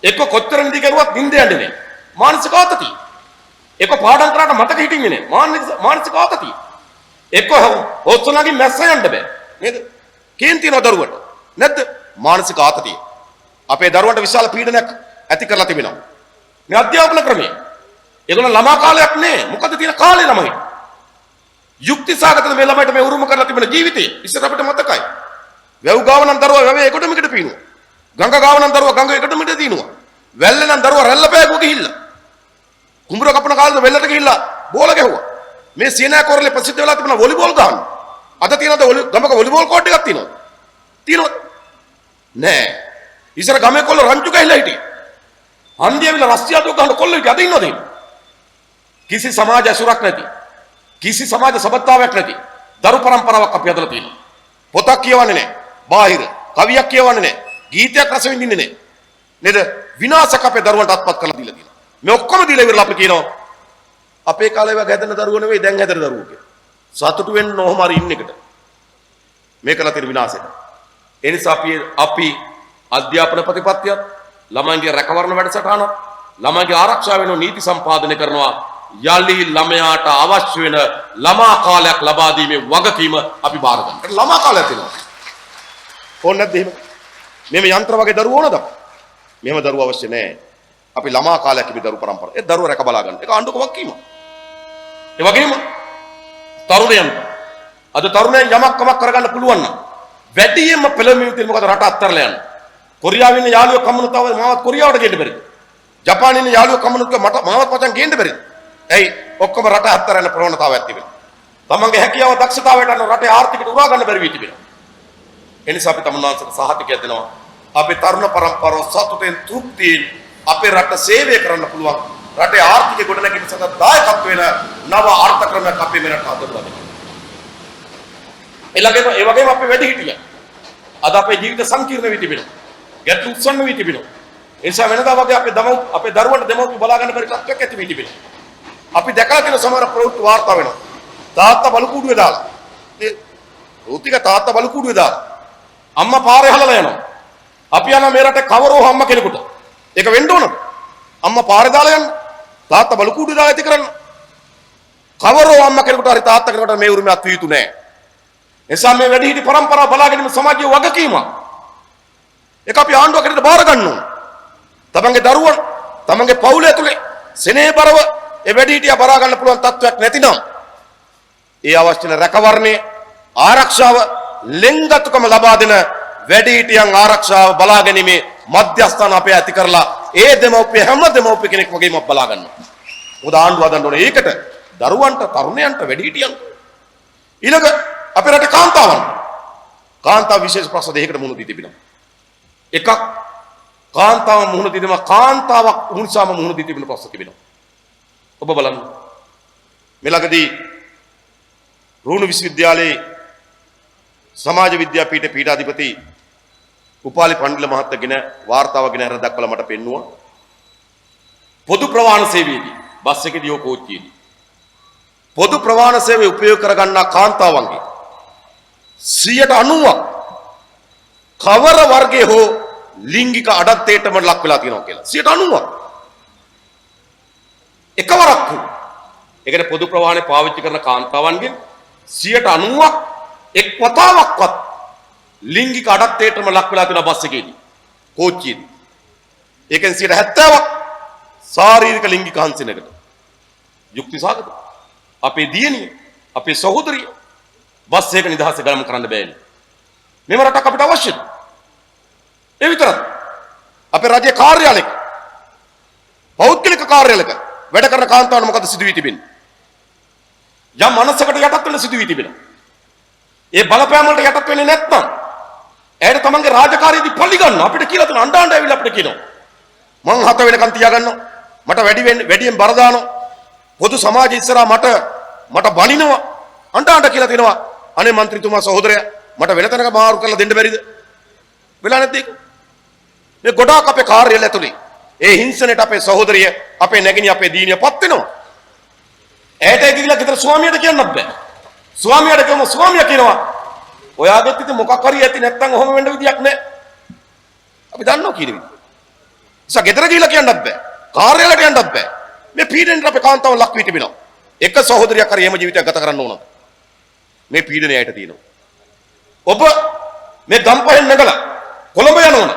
එක්ක කොච්චර නිදි කරුවත් නිින්ද යන්නේ නැහැ. මානසික ආතතිය. එක්ක පාඩම් කරාට මතක හිටින්නේ නැහැ. මානසික ආතතිය. එක්ක හොස්සනගේ මැස්ස යන්න බෑ. නේද? කේන්තියන දරුවට. නැද්ද? මානසික ආතතිය. අපේ දරුවන්ට විශාල පීඩනයක් ඇති කරලා තිබෙනවා. මේ අධ්‍යාපන ක්‍රමය. ඒගොල්ලෝ ළමා කාලයක් නේ. මොකද තියෙන කාලේ ළමයි. යුක්ති සාගතව මේ ළමයිට මේ උරුම කරලා තිබෙන ජීවිතේ ඉස්සර අපිට මතකයි. වැව් ගාව නම් දරුවා වැවේ එකට මෙකට පීනුවා. ගඟ ගාව නම් දරුවා ගඟ එකට මෙකට දිනුවා. වැල්ල නම් දරුවා රැල්ල පෑගුව ගිහිල්ලා. කුඹුර කපන කාලේ වෙල්ලට ගිහිල්ලා බෝල ගැහුවා. මේ සීනා කොරලේ ප්‍රසිද්ධ වෙලා තිබුණා වොලිබෝල් ගහන්න. අද තියෙනද ගමක වොලිබෝල් කෝට් එකක් තියෙනවද? තියෙනවද? නෑ. ඉස්සර ගමේ කොල්ල රංචු ගහලා හිටියේ. හන්දියවිල රස්තියාදුව ගහන කොල්ල හිටියේ. අද ඉන්නවද? කිසි සමාජ ඇසුරක් නැති. කිසි සමාජ සබත්තාවක් නැති. දරු පරම්පරාවක් අපි හදලා තියෙනවා. පොතක් කියවන්නේ නැහැ. බාහිර කවියක් කියවන්නේ නැහැ. ගීතයක් රස විඳින්නේ නැහැ. නේද? විනාශක අපේ දරුවන්ට අත්පත් කරලා දීලා තියෙනවා. මේ ඔක්කොම දීලා ඉවරලා අපි කියනවා අපේ කාලේ වගේ හැදෙන දරුවෝ නෙවෙයි දැන් හැදෙන දරුවෝ කියලා. සතුටු වෙන්න ඕම හරි ඉන්න එකට. මේ කරලා තියෙන විනාශයට. ඒ නිසා අපි අධ්‍යාපන ප්‍රතිපත්තියත් ළමයින්ගේ රැකවරණ වැඩසටහන ළමයින්ගේ ආරක්ෂාව වෙන නීති සම්පාදනය කරනවා. යලි ළමයාට අවශ්‍ය වෙන ළමා කාලයක් ලබා දීමේ වගකීම අපි බාර ගන්නවා. ළමා කාලයක් දෙනවා. ඕන නැද්ද එහෙම? මෙහෙම යන්ත්‍ර වගේ දරුවෝ ඕනද? මෙහෙම දරුවෝ අවශ්‍ය නැහැ. අපි ළමා කාලයක් ඉබි දරු පරම්පරාව. ඒ දරුවෝ රැක බලා ගන්න. ඒක ආණ්ඩුවක වගකීම. ඒ වගේම තරුණයන්ට අද තරුණයන් යමක් කමක් කරගන්න පුළුවන් නම් වැඩියෙන්ම පෙළඹෙමින් තියෙන මොකද රට අත්හැරලා යන්න. කොරියාවේ ඉන්න යාළුවෝ කම්මුණු තව මාවත් කොරියාවට ගෙන්න බැරිද? ජපානයේ ඉන්න යාළුවෝ කම්මුණු මාවත් මචං ගෙන්න බැරිද? ඇයි ඔක්කොම රට අත්හැරන ප්‍රවණතාවයක් තිබෙනවා. තමන්ගේ හැකියාව දක්ෂතාවයට අනුව රටේ ආර්ථිකයට උරා ගන්න බැරි වී තිබෙනවා. ඒ නිසා අපි තමුන්වන්සේට සහතිකයක් දෙනවා. අපේ තරුණ පරම්පරාව සතුටෙන් තෘප්තියෙන් අපේ රට සේවය කරන්න පුළුවන්. රටේ ආර්ථික ගොඩනැගීම සඳහා දායකත්ව වෙන නව ආර්ථික ක්‍රමයක් අපේ මේ රට හදලා දෙනවා. ඒ වගේම අපේ වැඩිහිටියන් අද අපේ ජීවිත සංකීර්ණ වී තිබෙනවා. ගැටලු උත්සන්න වී තිබෙනවා. ඒ නිසා වෙනදා වගේ අපේ දරුවන්ට දෙමව්පියෝ බලා ගන්න බැරි තත්ත්වයක් ඇති වී තිබෙනවා. අපි දැකලා තියෙන සමහර ප්‍රවෘත්ති වාර්තා වෙනවා. තාත්තා බලුකුඩුවේ දාලා. ඒ රෝතික තාත්තා බලුකුඩුවේ දාලා. අම්මා පාරේ හලලා යනවා. අපි යනවා මේ රටේ කවරෝ අම්මා කෙනෙකුට. ඒක වෙන්න ඕනද? අම්මා පාරේ දාලා යන්න. තාත්තා බලුකුඩුවේ දාලා ඇති කරන්න. කවරෝ අම්මා කෙනෙකුට හරි තාත්තා කෙනෙකුට මේ උරුමය අත්විය යුතු නෑ. එසා මේ වැඩිහිටි පරම්පරාව බලාගෙන සමාජයේ වගකීම. ඒක අපි ආණ්ඩුවකට බාර ගන්න ඕන. තමන්ගේ දරුවන්, තමන්ගේ පවුල ඇතුලේ සෙනෙහබරව ඒ වැඩිහිටියා බලා ගන්න පුළුවන් තත්ත්වයක් නැතිනම් ඒ අවශ්‍ය රැකවරණය ආරක්ෂාව ලෙන්ගතුකම ලබා දෙන වැඩිහිටියන් ආරක්ෂාව බලා ගැනීමේ මධ්‍යස්ථාන අපේ ඇති කරලා ඒ දෙමව්පිය හැම දෙමව්පිය කෙනෙක් වගේම බලා ගන්නවා. මොකද ආණ්ඩුව හදන්න ඕනේ ඒකට දරුවන්ට, තරුණයන්ට, වැඩිහිටියන්ට. ඊළඟ අපේ රටේ කාන්තාව විශේෂ ප්‍රශ්න දෙකකට මුහුණ දී තිබෙනවා. එකක් කාන්තාව මුහුණ දී දෙනවා කාන්තාවක් උන්සාම මුහුණ දී තිබෙන ප්‍රශ්න තිබෙනවා. ඔබ බලන්න මේ ළඟදී රුණු විශ්වවිද්‍යාලයේ සමාජ විද්‍යාපීඨ පීඨාධිපති උපාලි පණ්ඩිල මහත්තයාගෙන වාර්තාවක් ගෙන හර දක්වලා මට පෙන්නුවා පොදු ප්‍රවාහන සේවයේදී බස් එකේදී හෝ කෝච්චියේදී පොදු ප්‍රවාහන සේවය උපයෝග කරගන්නා කාන්තාවන්ගේ 90% කවර වර්ගයේ හෝ ලිංගික අඩත්වයටම ලක් වෙලා තියෙනවා කියලා 90%. එකවරක් ඒකට පොදු ප්‍රවාහනේ පාවිච්චි කරන කාන්තාවන්ගෙන් 90%ක් එක් වතාවක්වත් ලිංගික අඩත්වයටම ලක් වෙලා තියෙන බස් එකේදී කෝච්චියේදී. ඒකෙන් 70%ක් ශාරීරික ලිංගික හංසනයකට. යුක්ති සාගත. අපේ දියණිය, අපේ සහෝදරිය බස් එක නිදහසේ ගමන් කරන්න බෑනේ. මෙම රටක් අපිට අවශ්‍යද? ඒ විතරක්. අපේ රජයේ කාර්යාලයක පෞද්ගලික කාර්යාලයක වැඩ කරන කාන්තාවන් මොකද සිදු වී තිබෙන්නේ? යම් මනසකට යටත් වෙන සිදු වී තිබෙනවා. ඒ බලපෑම වලට යටත් වෙන්නේ නැත්නම් ඇයට තමන්ගේ රාජකාරියදී පලි ගන්න අපිට කියලා තුන අඬ අඬ ඇවිල්ලා අපිට කියනවා. මං 7 වෙනකන් තියාගන්නවා. මට වැඩියෙන් බර දානවා. පොදු සමාජය ඉස්සරහා මට බලිනවා. අඬ අඬ කියලා තිනවා. අනේ മന്ത്രിතුමා සහෝදරයා මට වෙන තැනක මාරු කරලා දෙන්න බැරිද? වෙලා නැද්ද ඒක? මේ ගොඩාක් අපේ කාර්යාලය ඇතුලේ ඒ හිංසනයට අපේ සහෝදරිය, අපේ නැගිනි, අපේ දීනියපත් වෙනවා. ඇයට ගිහිල්ලා ගෙදර ස්වාමියාට කියන්නත් බෑ. ස්වාමියාට කියමු ස්වාමියා කියනවා ඔයාගෙත් ඉතින් මොකක් හරි ඇති නැත්නම් ඔහොම වෙන්න විදියක් නැහැ. අපි දන්නවා කියන විදිහ. ඉතින් ගෙදර ගිහිල්ලා කියන්නත් බෑ. කාර්යාලයට යන්නත් බෑ. මේ පීඩනයට අපේ කාන්තාවන් ලක් වී තිබෙනවා. එක සහෝදරියක් හරි එහෙම ජීවිතයක් ගත කරන්න ඕනද? මේ පීඩනය ඇයට තියෙනවා. ඔබ මේ ගම්පහෙන් නැගලා කොළඹ යනවනම්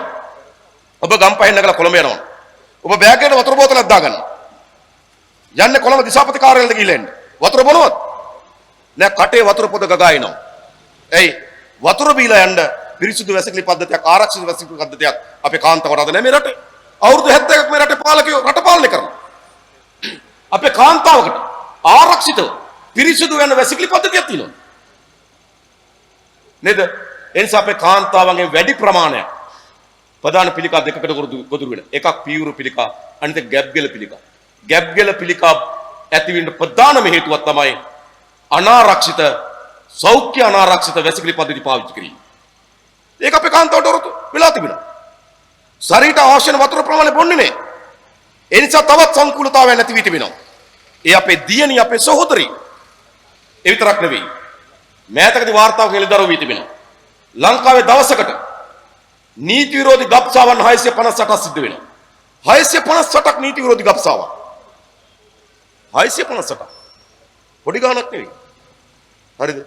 ඔබ ගම්පහෙන් නැගලා කොළඹ යනවනම් ඔබ බෑග් එකට වතුර බෝතලයක් දාගන්න. යන්නේ කොළඹ දිසාපති කාර්යාලයට ගිහිල්ලා එන්න. වතුර බොනවද? නෑ කටේ වතුර පොද ගගා එනවා. එයි වතුර බීලා යන්න පිරිසුදු වැසිකිලි පද්ධතියක් ආරක්ෂිත වැසිකිලි පද්ධතියක් අපේ කාන්තාවට අද නැහැ මේ රටේ. අවුරුදු 71ක් මේ රටේ පාලකයෝ රට පාලනය කරනවා. අපේ කාන්තාවකට ආරක්ෂිතව පිරිසුදු වෙන වැසිකිලි පද්ධතියක් තියෙනවා. නේද? එනිසා අපේ කාන්තාවන්ගේ වැඩි ප්‍රමාණයක් ප්‍රධාන පිළිකා දෙකකට ගොදුරු වෙන. එකක් පීවුරු පිළිකා, අනිත් එක ගැබ්ගෙල පිළිකා. ගැබ්ගෙල පිළිකා ඇතිවෙන්න ප්‍රධානම හේතුවක් තමයි අනාරක්ෂිත සෞඛ්‍ය අනාරක්ෂිත වැසිකිලි පද්ධති පාවිච්චි කිරීම. ඒක අපේ කාන්තාවට වරතු වෙලා තිබෙනවා. ශරීරයට අවශ්‍ය වතුර ප්‍රමාණය බොන්නේ නැහැ. ඒ නිසා තවත් සංකූලතාවයක් නැති වී තිබෙනවා. ඒ අපේ දියණිය අපේ සහෝදරි. ඒ විතරක් නෙවෙයි. මෑතකදී වාර්තාවක් එළිදරව් වී තිබෙනවා. ලංකාවේ දවසකට නීති විරෝධී ගබ්සාවන් 658ක් සිද්ධ වෙනවා. 658ක් නීති විරෝධී ගබ්සාවන්. 658ක්. පොඩි ගාණක් නෙවෙයි. හරිද?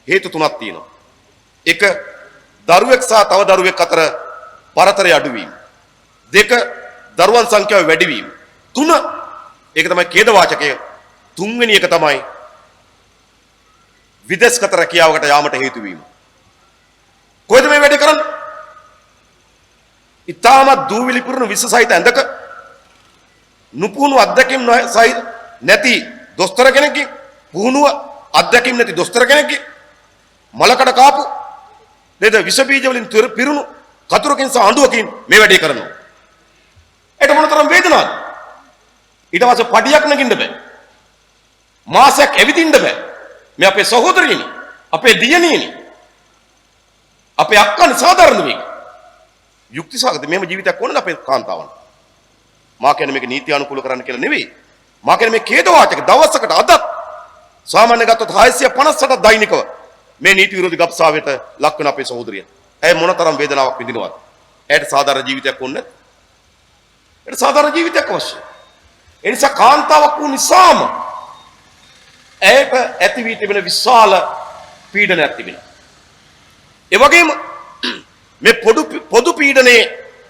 හේතු තුනක් තියෙනවා. එක දරුවෙක් සහ තව දරුවෙක් අතර පරතරය අඩුවීම. දෙක දරුවන් සංඛ්‍යාව වැඩිවීම. තුන ඒක තමයි ඛේද වාචකය. තුන්වෙනි එක තමයි විදේශගත රැකියාවකට යාමට හේතු වීම. කොහෙද මේ වැඩේ කරන්නේ? ඊටමත් දූවිලි පුරුණු විශේෂයිත ඇඳක නුපුහුණු අධ්‍යක්ෂින් සහිත නැති දොස්තර කෙනෙක්ගේ පුහුණුව අධ්‍යක්ෂින් නැති දොස්තර කෙනෙක්ගේ මලකඩ කාපු නේද විස බීජ වලින් පිරුණු කතුරකින් සහ අඬුවකින් මේ වැඩේ කරනවා. ඒකට මොනතරම් වේදනාවක්ද? ඊට පස්සේ පඩියක් නගින්න බෑ. මාසයක් ඇවිදින්න බෑ. මේ අපේ සහෝදරියනි, අපේ දියණියනි, අපේ අක්කනි සාධාරණ මේක. යුක්තිසහගත මේම ජීවිතයක් ඕනද අපේ කාන්තාවන්? මා කියන්නේ මේක නීති අනුකූල කරන්න කියලා නෙවෙයි. මා කියන්නේ මේ ඛේද වාචක දවසකට අදත් සාමාන්‍ය ගත්තොත් 658ක් දෛනිකව මේ නීති විරෝධී ගබ්සාවට ලක් වෙන අපේ සහෝදරියන්. ඇය මොනතරම් වේදනාවක් විඳිනවද? ඇයට සාධාරණ ජීවිතයක් ඕනේ නැද්ද? ඒට සාධාරණ ජීවිතයක් අවශ්‍යයි. ඒ නිසා කාන්තාවක් වූ නිසාම ඇයට ඇති වී තිබෙන විශාල පීඩනයක් තිබෙනවා. ඒ වගේම මේ පොදු පීඩනයේ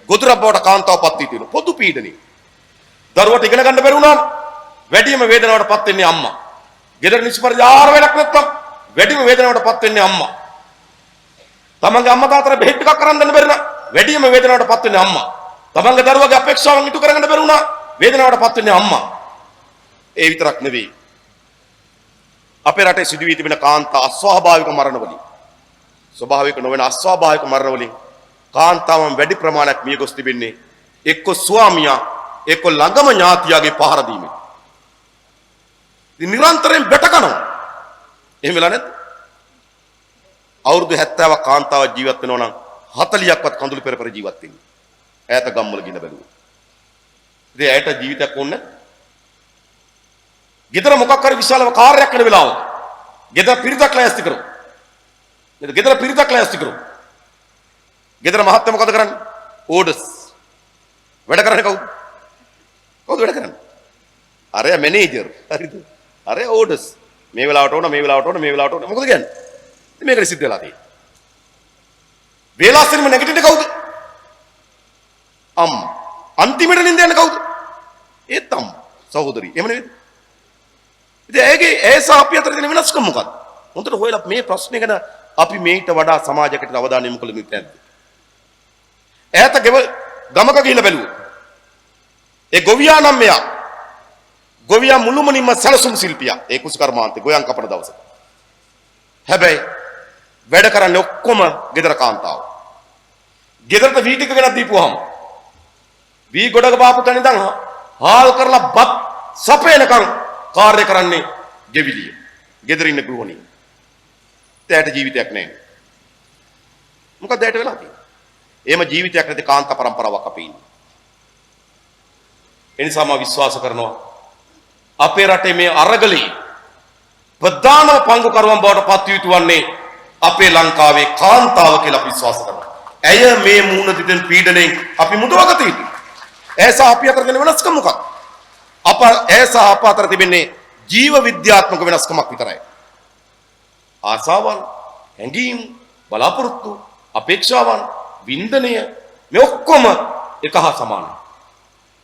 ගොදුරක් බවට කාන්තාවපත් වී තියෙනවා. පොදු පීඩනයේ දරුවට ඉගෙන ගන්න බැරි වුණාම වැඩිම වේදනාවටපත් වෙන්නේ අම්මා. ගෙදර නිසිපරිදි ආහාර වේලක් නැත්නම් වැඩිම වේදනාවටපත් වෙන්නේ අම්මා. තමන්ගේ අම්මා තාත්තට බෙහෙත් ටිකක් කරන් දෙන්න බැරි නම් වැඩිම වේදනාවටපත් වෙන්නේ අම්මා. තමන්ගේ දරුවගේ අපේක්ෂාවන් ඉටු කරගන්න බැරි වුණා වේදනාවටපත් වෙන්නේ අම්මා. ඒ විතරක් නෙවෙයි. අපේ රටේ සිදු වී තිබෙන කාන්තා අස්වාභාවික මරණ වලින් ස්වභාවික නොවන අස්වාභාවික මරණ වලින් කාන්තාවන් වැඩි ප්‍රමාණයක් මිය ගොස් තිබෙන්නේ එක්ක ස්වාමියා එක්ක ළඟම ඥාතියාගේ පහර දීමෙන්. ඉතින් නිරන්තරයෙන් බැට කනවා. එහෙම වෙලා නැද්ද? අවුරුදු 70ක් කාන්තාව ජීවත් වෙනවා නම් 40ක්වත් කඳුළු පෙර ජීවත් වෙන්නේ. ඈත ගම්වල ගින බැලුවා. ඉතින් ඇයට ජීවිතයක් ඕනේ නැද්ද? ගෙදර මොකක් හරි විශාලව කාර්යයක් කරන වෙලාවක ගෙදර පිරිතක් ලෑස්ති කරමු. නේද? ගෙදර පිරිතක් ලෑස්ති කරමු. ගෙදර මහත්තයා මොකද කරන්නේ? ඕඩර්ස්. වැඩ කරන්නේ කවුද? කවුද වැඩ කරන්නේ? අරයා මැනේජර්. හරිද? අරයා ඕඩර්ස්. මේ වෙලාවට ඕන, මේ වෙලාවට ඕන, මේ වෙලාවට ඕන. මොකද කියන්නේ? ඉතින් මේකට සිද්ධ වෙලා තියෙන්නේ. වේලාස්සෙම නැගිටින්නේ කවුද? අම්මා. අන්තිමට නින්ද යන්නේ කවුද? ඒත් අම්මා. සහෝදරිය. එහෙම නෙවෙයි. ඉතින් ඒ සහ අපි අතර තියෙන වෙනස්කම මොකක්ද? හොඳට හොයලා මේ ප්‍රශ්නේ ගැන අපි මේට වඩා සමාජයකට අවධානය යොමු කළ යුතු නැද්ද? ඈත ගමක ගිහිල්ලා බැලුවොත් ඒ ගොවියා නම් මෙයා ගොවියා මුළුමනින්ම සැලසුම් ශිල්පියා. ඒ කුසකර්මාන්තේ ගොයන් කපන දවසක. හැබැයි වැඩ කරන්නේ ඔක්කොම ගෙදර කාන්තාව. ගෙදරට වී ටික ගෙනත් දීපුවාම වී ගොඩක බාපු තැන ඉඳන් හාල් කරලා බත් සපේනකම් කාර්ය කරන්නේ ගෙවිලිය. ගෙදර ඉන්න ගෘහණිය. එයාට ජීවිතයක් නැහැ. මොකද එයාට වෙලා තියෙන්නේ? එහෙම ජීවිතයක් නැති කාන්තා පරම්පරාවක් අපි ඉන්නේ. ඒ නිසා මම විශ්වාස කරනවා අපේ රටේ මේ අරගලේ ප්‍රධාන පංගුකරුවන් බවට පත් යුතු වන්නේ අපේ ලංකාවේ කාන්තාව කියලා අපි විශ්වාස කරනවා. ඇය මේ මූණ දිදෙන පීඩණයෙන් අපි මුදවගත යුතුයි. ඒ සහ අපි අතර තියෙන වෙනස්කම මොකක්ද? ඒ සහ අප අතර තිබෙන්නේ ජීව විද්‍යාත්මක වෙනස්කමක් විතරයි. ආසාවන්, හැඟීම්, බලාපොරොත්තු, අපේක්ෂාවන්, වින්දනය මේ ඔක්කොම එක හා සමානයි.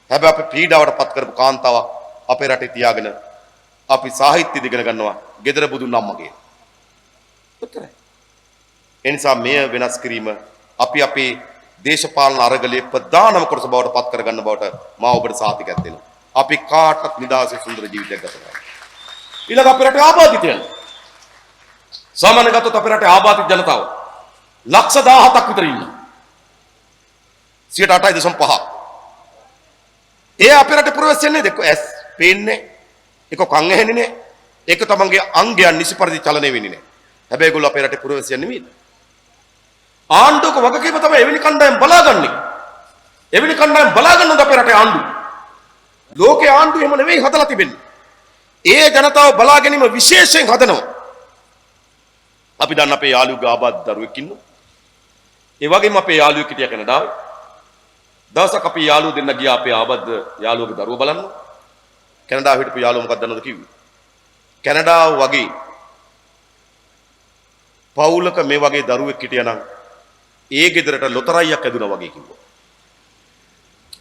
හැබැයි අපි පීඩාවට පත් කරපු කාන්තාවක් අපේ රටේ තියාගෙන අපි සාහිත්‍ය ඉගෙන ගන්නවා gedara budun අම්මගේ. උත්තරයි. ඒ නිසා මෙය වෙනස් කිරීම අපි අපේ දේශපාලන අරගලයේ ප්‍රධානම කොටස බවට පත් කරගන්න බවට මා ඔබට සාතිකයක් දෙනවා. අපි කාටත් නිදහසේ සුන්දර ජීවිතයක් ගත කරනවා. ඊළඟ අපේ රටේ ආබාධිතයන්. සාමාන්‍ය ගත්තොත් අපේ රටේ ආබාධිත ජනතාව ලක්ෂ 17ක් විතර ඉන්නවා. 8.5%. ඒ අපේ රටේ පුරවැසියන්නේ දෙක ඇස් පේන්නේ එක කන් ඇහෙන්නේ ඒක තමන්ගේ අංගයන් නිසි පරිදි චලනය වෙන්නේ නැහැ. හැබැයි ඒගොල්ලෝ අපේ රටේ පුරවැසියන් නෙමෙයි. ආණ්ඩුවක වගකීම තමයි එවැනි කණ්ඩායම් බලාගන්නේ. එවැනි කණ්ඩායම් බලාගන්නද අපේ රටේ ආණ්ඩුව. ලෝකේ ආණ්ඩුව එහෙම නෙවෙයි හදලා තිබෙන්නේ. ඒ ජනතාව බලා ගැනීම විශේෂයෙන් හදනවා. අපි දන්න අපේ යාළුවගේ ආබාධ දරුවෙක් ඉන්නවා. ඒ වගේම අපේ යාළුවෙක් හිටියා කැනඩාවේ. දවසක් අපි යාළුවෝ දෙන්න ගියා අපේ ආබාධ යාළුවගේ දරුවා බලන්න. කැනඩාව හිටපු යාළුවා මොකක්ද දන්නවද කිව්වේ? කැනඩාව වගේ පවුලක මේ වගේ දරුවෙක් හිටියා නම් ඒ ගෙදරට ලොතරැයියක් ඇදුනා වගේ කිව්වා.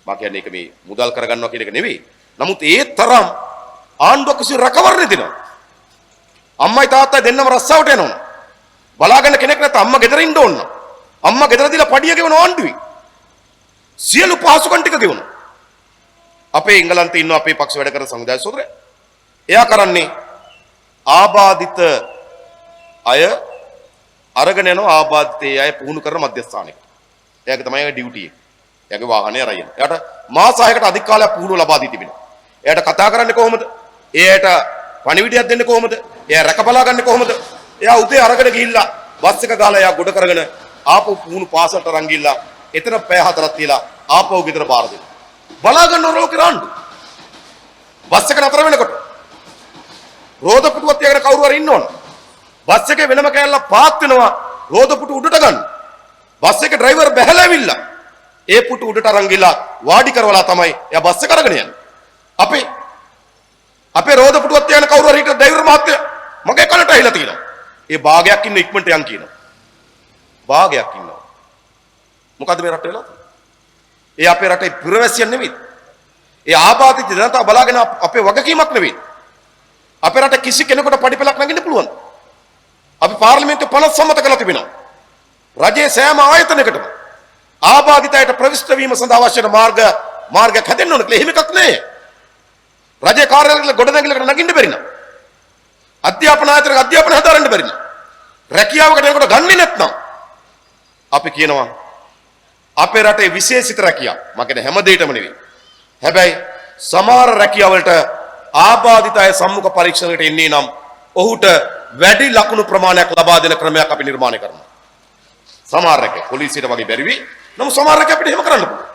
මා කියන්නේ ඒක මේ මුදල් කරගන්නවා කියන එක නෙවෙයි. නමුත් ඒ තරම් ආණ්ඩුව කිසි රැකවරණය දෙනවා. අම්මයි තාත්තයි දෙන්නම රස්සාවට යනවා. බලාගන්න කෙනෙක් නැත්නම් අම්මා ගෙදර ඉන්න ඕන. අම්මා ගෙදර දීලා පඩිය ගෙවන ආණ්ඩුවේ. සියලු පහසුකම් ටික ගෙවනවා. අපේ එංගලන්තේ ඉන්න අපේ පක්ෂ වැඩ කරන සංවිධායක සොදරයා. එයා කරන්නේ ආබාධිත අය අරගෙන යනවා ආබාධිතේ අය පුහුණු කරන මධ්‍යස්ථානයකට. එයාගේ තමයි ඩියුටි එක. එයාගේ වාහනේ අරගෙන. එයාට මාස 6කට අධික කාලයක් පුහුණුව ලබා දී තිබෙනවා. එයාට කතා කරන්නේ කොහොමද? එයාට පණිවිඩයක් දෙන්නේ කොහොමද? එයා රැකබලා ගන්නේ කොහොමද? එයා උදේ අරගෙන ගිහිල්ලා බස් එක ගාලා එයා ගොඩ කරගෙන ආපහු පුහුණු පාසලට අරන් ගිහිල්ලා එතන පැය 4ක් තියලා ආපහු ගෙදර බාර දෙනවා. බලා ගන්න රෝකේ රාණ්ඩු. බස් එක නතර වෙනකොට රෝද පුටුවක් තියාගෙන කවුරු හරි ඉන්නවනේ. බස් එකේ වෙනම කෑල්ලක් පාත් වෙනවා රෝද පුටු උඩට ගන්න. බස් එකේ ඩ්‍රයිවර් බැහැලා ඇවිල්ලා ඒ පුටු උඩට අරන් ගිහලා වාඩි කරවලා තමයි එයා බස් එක අරගෙන යන්නේ. අපේ රෝද පුටුවක් තියාගෙන කවුරු හරි හිටිය ඩ්‍රයිවර් මහත්තයා මගේ කනට ඇහිලා තියෙනවා. ඒ භාගයක් ඉන්න ඉක්මනට යන් කියනවා. භාගයක් ඉන්නවා. මොකද්ද මේ රට වෙලා තියෙන්නේ? ඒ අපේ රටේ පුරවැසියන් නෙවෙයි. ඒ ආබාධිත ජනතාව බලාගෙන අපේ වගකීමක් නෙවෙයි. අපේ රට කිසි කෙනෙකුට පඩිපෙලක් නගින්න පුළුවන්. අපි පාර්ලිමේන්තුවේ 50 සම්මත කරලා තිබෙනවා. රජයේ සෑම ආයතනයකටම ආබාධිතයට ප්‍රවිෂ්ඨ වීම සඳහා අවශ්‍ය මාර්ගයක් හැදෙන්න ඕන කියලා එහෙම එකක් නෑ. රජයේ කාර්යාලවල ගොඩනැගිල්ලකට නගින්න බැරි නම් අධ්‍යාපන ආයතනයක අධ්‍යාපන හදාරන්න බැරි නම් රැකියාවකට එනකොට ගන්නේ නැත්නම් අපි කියනවා අපේ රටේ විශේෂිත රැකියාව මම කියන්නේ හැම දෙයකම නෙවෙයි. හැබැයි සමහර රැකියාවලට ආබාධිත අය සම්මුඛ පරීක්ෂණයකට එන්නේ නම් ඔහුට වැඩි ලකුණු ප්‍රමාණයක් ලබා දෙන ක්‍රමයක් අපි නිර්මාණය කරනවා. සමහර රැකියාව පොලිසියට වගේ බැරි වෙයි. නමුත් සමහර රැකියාව අපිට එහෙම කරන්න පුළුවන්.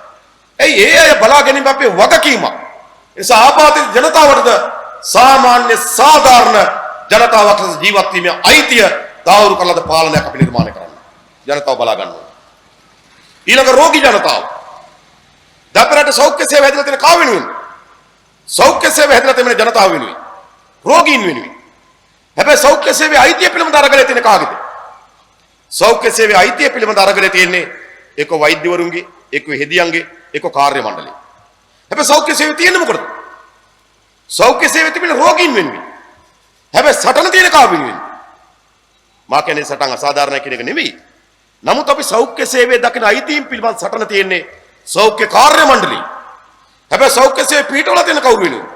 ඒ අය බලා ගැනීම අපේ වගකීමක්. ඒ නිසා ආබාධිත ජනතාවටද සාමාන්‍ය සාධාරණ ජනතාවක් ජීවත් වීමේ අයිතිය දාවුරු කරලාද පාලනයක් අපි නිර්මාණය කරන්න. ජනතාව බලා ගන්න ඕනේ. ඊළඟ රෝගී ජනතාව. දපරට සෞඛ්‍ය සේව හැදලා තියෙන කා වෙනුවෙන්. සෞඛ්‍ය සේව හැදලා තියෙන ජනතාව වෙනුවෙන්. රෝගීන් වෙනුවෙන්. හැබැයි සෞඛ්‍ය සේවයේ අයිතිය පිළිබඳ අරගලේ තියෙන කාගේද? සෞඛ්‍ය සේවයේ අයිතිය පිළිබඳ අරගලේ තියෙන්නේ එක්ක වෛද්‍යවරුන්ගේ, එක්ක හෙදියන්ගේ, එක්ක කාර්ය මණ්ඩලයේ. හැබැයි සෞඛ්‍ය සේවය තියෙන්නේ මොකටද? සෞඛ්‍ය සේවය තිබෙන රෝගීන් වෙනුවෙන්. හැබැයි සටන තියෙන කා වෙනුවෙන්. මා කියන්නේ සටන් අසාධාරණයි කියන එක නෙවෙයි. නමුත් අපි සෞඛ්‍ය සේවයේ දකින අයිතීන් පිළිබඳ සටන තියෙන්නේ සෞඛ්‍ය කාර්ය මණ්ඩලය. හැබැයි සෞඛ්‍ය සේවය පිටවල තියෙන කවුරු වෙනුවෙන්?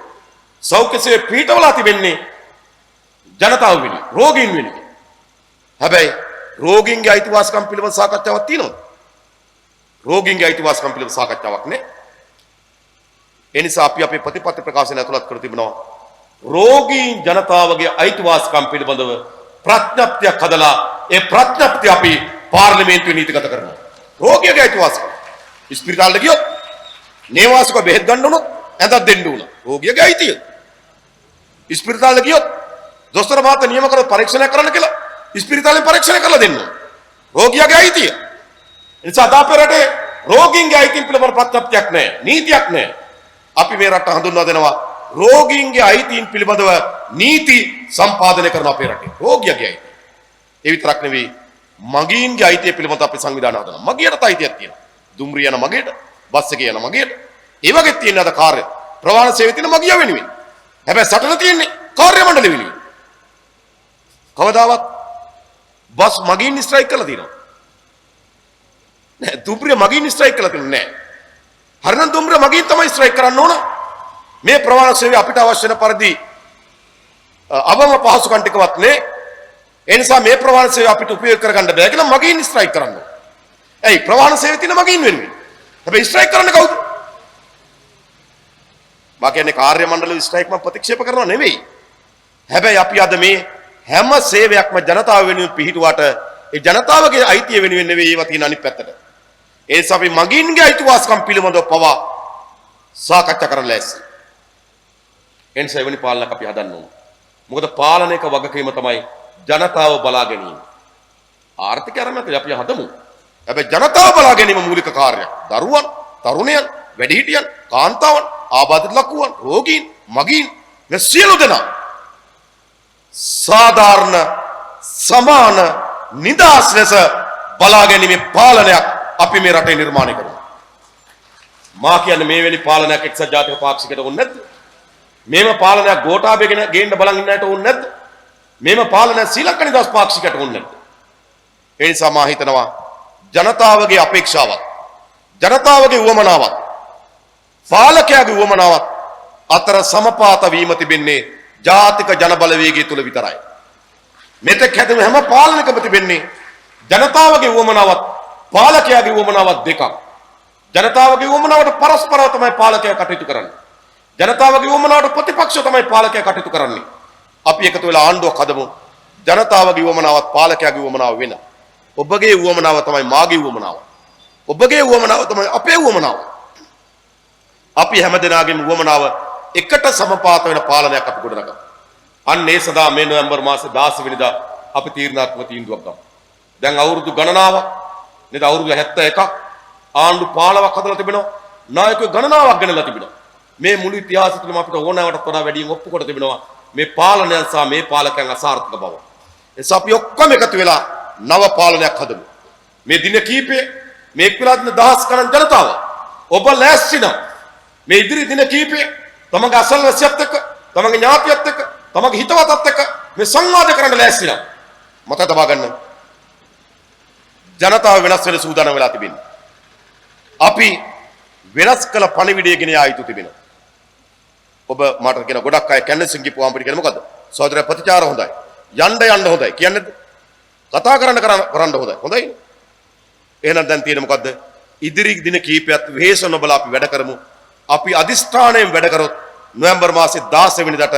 සෞඛ්‍ය සේවය පිටවල තිබෙන්නේ ජනතාව වෙනුවෙන්, රෝගීන් වෙනුවෙන්. හැබැයි රෝගීන්ගේ අයිතිවාසිකම් පිළිබඳ සාකච්ඡාවක් තියෙනවද? රෝගීන්ගේ අයිතිවාසිකම් පිළිබඳ සාකච්ඡාවක් නැහැ. ඒ නිසා අපි අපේ ප්‍රතිපත්ති ප්‍රකාශනය ඇතුළත් කර තිබෙනවා රෝගීන් ජනතාවගේ අයිතිවාසිකම් පිළිබඳව ප්‍රඥප්තියක් හදලා ඒ ප්‍රඥප්තිය අපි පාර්ලිමේන්තුවේ නීතිගත කරනවා. රෝගියගේ අයිතිවාසිකම්. ඉස්පිරිතාලෙට ගියොත් නේවාසික බෙහෙත් ගන්න උනොත් ඇඳක් දෙන්න උන. රෝගියගේ අයිතිය. ඉස්පිරිතාලෙට ගියොත් දොස්තර මහත්තයා නියම කරලා පරීක්ෂණ කරන්න කියලා ඉස්පිරිතාලෙන් පරීක්ෂණ කරලා දෙන්න ඕන. රෝගියාගේ අයිතිය. ඒ නිසා අපේ රටේ රෝගීන්ගේ අයිතීන් පිළිබඳ ප්‍රඥප්තියක් නැහැ. නීතියක් නැහැ. අපි මේ රට හඳුන්වා දෙනවා රෝගීන්ගේ අයිතීන් පිළිබඳව නීති සම්පාදනය කරන අපේ රටේ. රෝගියාගේ අයිතිය. ඒ විතරක් නෙවෙයි මගීන්ගේ අයිතිය පිළිබඳව අපි සංවිධානය හදනවා. මගියට අයිතියක් තියෙනවා. දුම්රිය යන මගේට, බස් එකේ යන මගේට. ඒ වගේ තියෙන අද කාර්ය ප්‍රවාහන සේවයේ තියෙන මගියා වෙනුවෙන්. හැබැයි සටන තියෙන්නේ කාර්ය මණ්ඩලය වෙනුවෙන්. කවදාවත් බස් මගීන් ස්ට්‍රයික් කරලා තියෙනවා. නෑ දුම්රිය මගීන් ස්ට්‍රයික් කරලා තියෙන්නේ නෑ. හරිනම් දුම්රිය මගීන් තමයි ස්ට්‍රයික් කරන්න ඕන. මේ ප්‍රවාහන සේවය අපිට අවශ්‍ය වෙන පරිදි අවම පහසුකම් ටිකවත් නේ. ඒ නිසා මේ ප්‍රවාහන සේවය අපිට උපයෝග කරගන්න බෑ කියලා මගීන් ස්ට්‍රයික් කරන්න ඕන. ඇයි ප්‍රවාහන සේවයේ තියෙන මගීන් වෙනුවෙන්. හැබැයි ස්ට්‍රයික් කරන්න කවුද? මා කියන්නේ කාර්ය මණ්ඩල ස්ට්‍රයික් මම ප්‍රතික්ෂේප කරනවා නෙවෙයි. හැබැයි අපි අද මේ හැම සේවයක්ම ජනතාව වෙනුවෙන් පිහිටුවාට ඒ ජනතාවගේ අයිතිය වෙනුවෙන් නෙවෙයි ඒවා තියෙන අනිත් පැත්තට. ඒ නිසා අපි මගීන්ගේ අයිතිවාසිකම් පිළිබඳව පවා සාකච්ඡා කරන්න ලෑස්ති. එනිසා එවැනි පාලනයක් අපි හදන්න ඕන. මොකද පාලනයක වගකීම තමයි ජනතාව බලා ගැනීම. ආර්ථික අරමුණක් අපි හදමු. හැබැයි ජනතාව බලා ගැනීම මූලික කාර්යයක්. දරුවන්, තරුණයන්, වැඩිහිටියන්, කාන්තාවන්, ආබාධිත ලකුවන්, රෝගීන්, මගීන් මේ සියලු දෙනා සාධාරණ සමාන නිදහස් ලෙස බලා ගැනීමේ පාලනයක් අපි මේ රටේ නිර්මාණය කරනවා. මා කියන්නේ මේ වෙලි පාලනයක් එක්සත් ජාතික පාක්ෂිකයට ඕනේ නැද්ද? මේම පාලනයක් ගෝඨාභය ගේන්න බලන් ඉන්නට ඕනේ නැද්ද? මේම පාලනයක් ශ්‍රී ලංකා නිදහස් පාක්ෂිකයට ඕනේ නැද්ද? ඒ නිසා මා හිතනවා ජනතාවගේ අපේක්ෂාවක්, ජනතාවගේ උවමනාවක්, පාලකයාගේ උවමනාවක් අතර සමපාත වීම තිබෙන්නේ ජාතික ජනබලවේගය තුල විතරයි. මෙතෙක් හැදෙන හැම පාලනයකම තිබෙන්නේ ජනතාවගේ උවමනාවක්, පාලකයාගේ උවමනාවක් දෙකක්. ජනතාවගේ උවමනාවට පරස්පරව තමයි පාලකයා කටයුතු කරන්නේ. ජනතාවගේ උවමනාවට ප්‍රතිපක්ෂව තමයි පාලකයා කටයුතු කරන්නේ. අපි එකතු වෙලා ආණ්ඩුවක් හදමු. ජනතාවගේ උවමනාවත් පාලකයාගේ උවමනාව වෙන. ඔබගේ උවමනාව තමයි මාගේ උවමනාව. ඔබගේ උවමනාව තමයි අපේ උවමනාව. අපි හැමදෙනාගේම උවමනාව එකට සමපාත වෙන පාලනයක් අපි ගොඩනගමු. අන්න ඒ සදා මේ නොවැම්බර් මාසේ 16 වෙනිදා අපි තීරණාත්මක තීන්දුවක් ගමු. දැන් අවුරුදු ගණනාවක් නේද, අවුරුදු 71ක් ආණ්ඩු 15ක් හදලා තිබෙනවා. නායකයෝ ගණනාවක් ගෙනලා තිබෙනවා. මේ මුළු ඉතිහාසය තුළම අපිට ඕනෑමටත් වඩා වැඩියෙන් ඔප්පු කොට තිබෙනවා මේ පාලනයන් සහ මේ පාලකයන් අසාර්ථක බව. එනිසා අපි ඔක්කොම එකතු වෙලා නව පාලනයක් හදමු. මේ දින කීපේ මේ එක්වලා දින දහස් ගණන් ජනතාව ඔබ ලෑස්ති නම් මේ ඉදිරි දින කීපේ තමගේ අසල්වැසියත් එක්ක, තමගේ ඥාතියත් එක්ක, තමගේ හිතවතත් එක්ක මේ සංවාද කරන්න ලෑස්ති නම් මත තබා ගන්න. ජනතාව වෙනස් වෙන සූදානම් වෙලා තිබෙනවා. අපි වෙනස් කළ පණිවිඩය ගෙන යා යුතු තිබෙනවා. ඔබ මට කියන ගොඩක් අය කැන්වසින් ගිහුවාම අපිට කියන මොකද්ද? සහෝදරයා ප්‍රතිචාර හොඳයි. යන්න හොඳයි. කියන්නේ කතා කරන්න හොඳයි. හොඳයි. එහෙනම් දැන් තියෙන්නේ මොකද්ද? ඉදිරි දින කීපයක් වෙහෙස නොබලා අපි වැඩ කරමු. අපි අදිස්ථානයෙන් වැඩ කරොත් නොවැම්බර් මාසේ 16 වෙනිදාට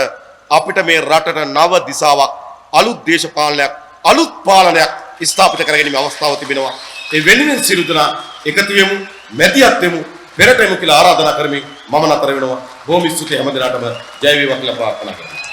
අපිට මේ රටට නව දිශාවක්, අලුත් දේශපාලනයක්, අලුත් පාලනයක් ස්ථාපිත කරගැනීමේ අවස්ථාව තිබෙනවා. ඒ වෙනුවෙන් සියලු දෙනා එකතු වෙමු, මැදිහත් වෙමු, පෙරට එමු කියලා ආරාධනා කරමින් මම නතර වෙනවා. බොහොම ස්තුතියි හැම දිනකටම ජය වේවා කියලා ප්‍රාර්ථනා කරනවා.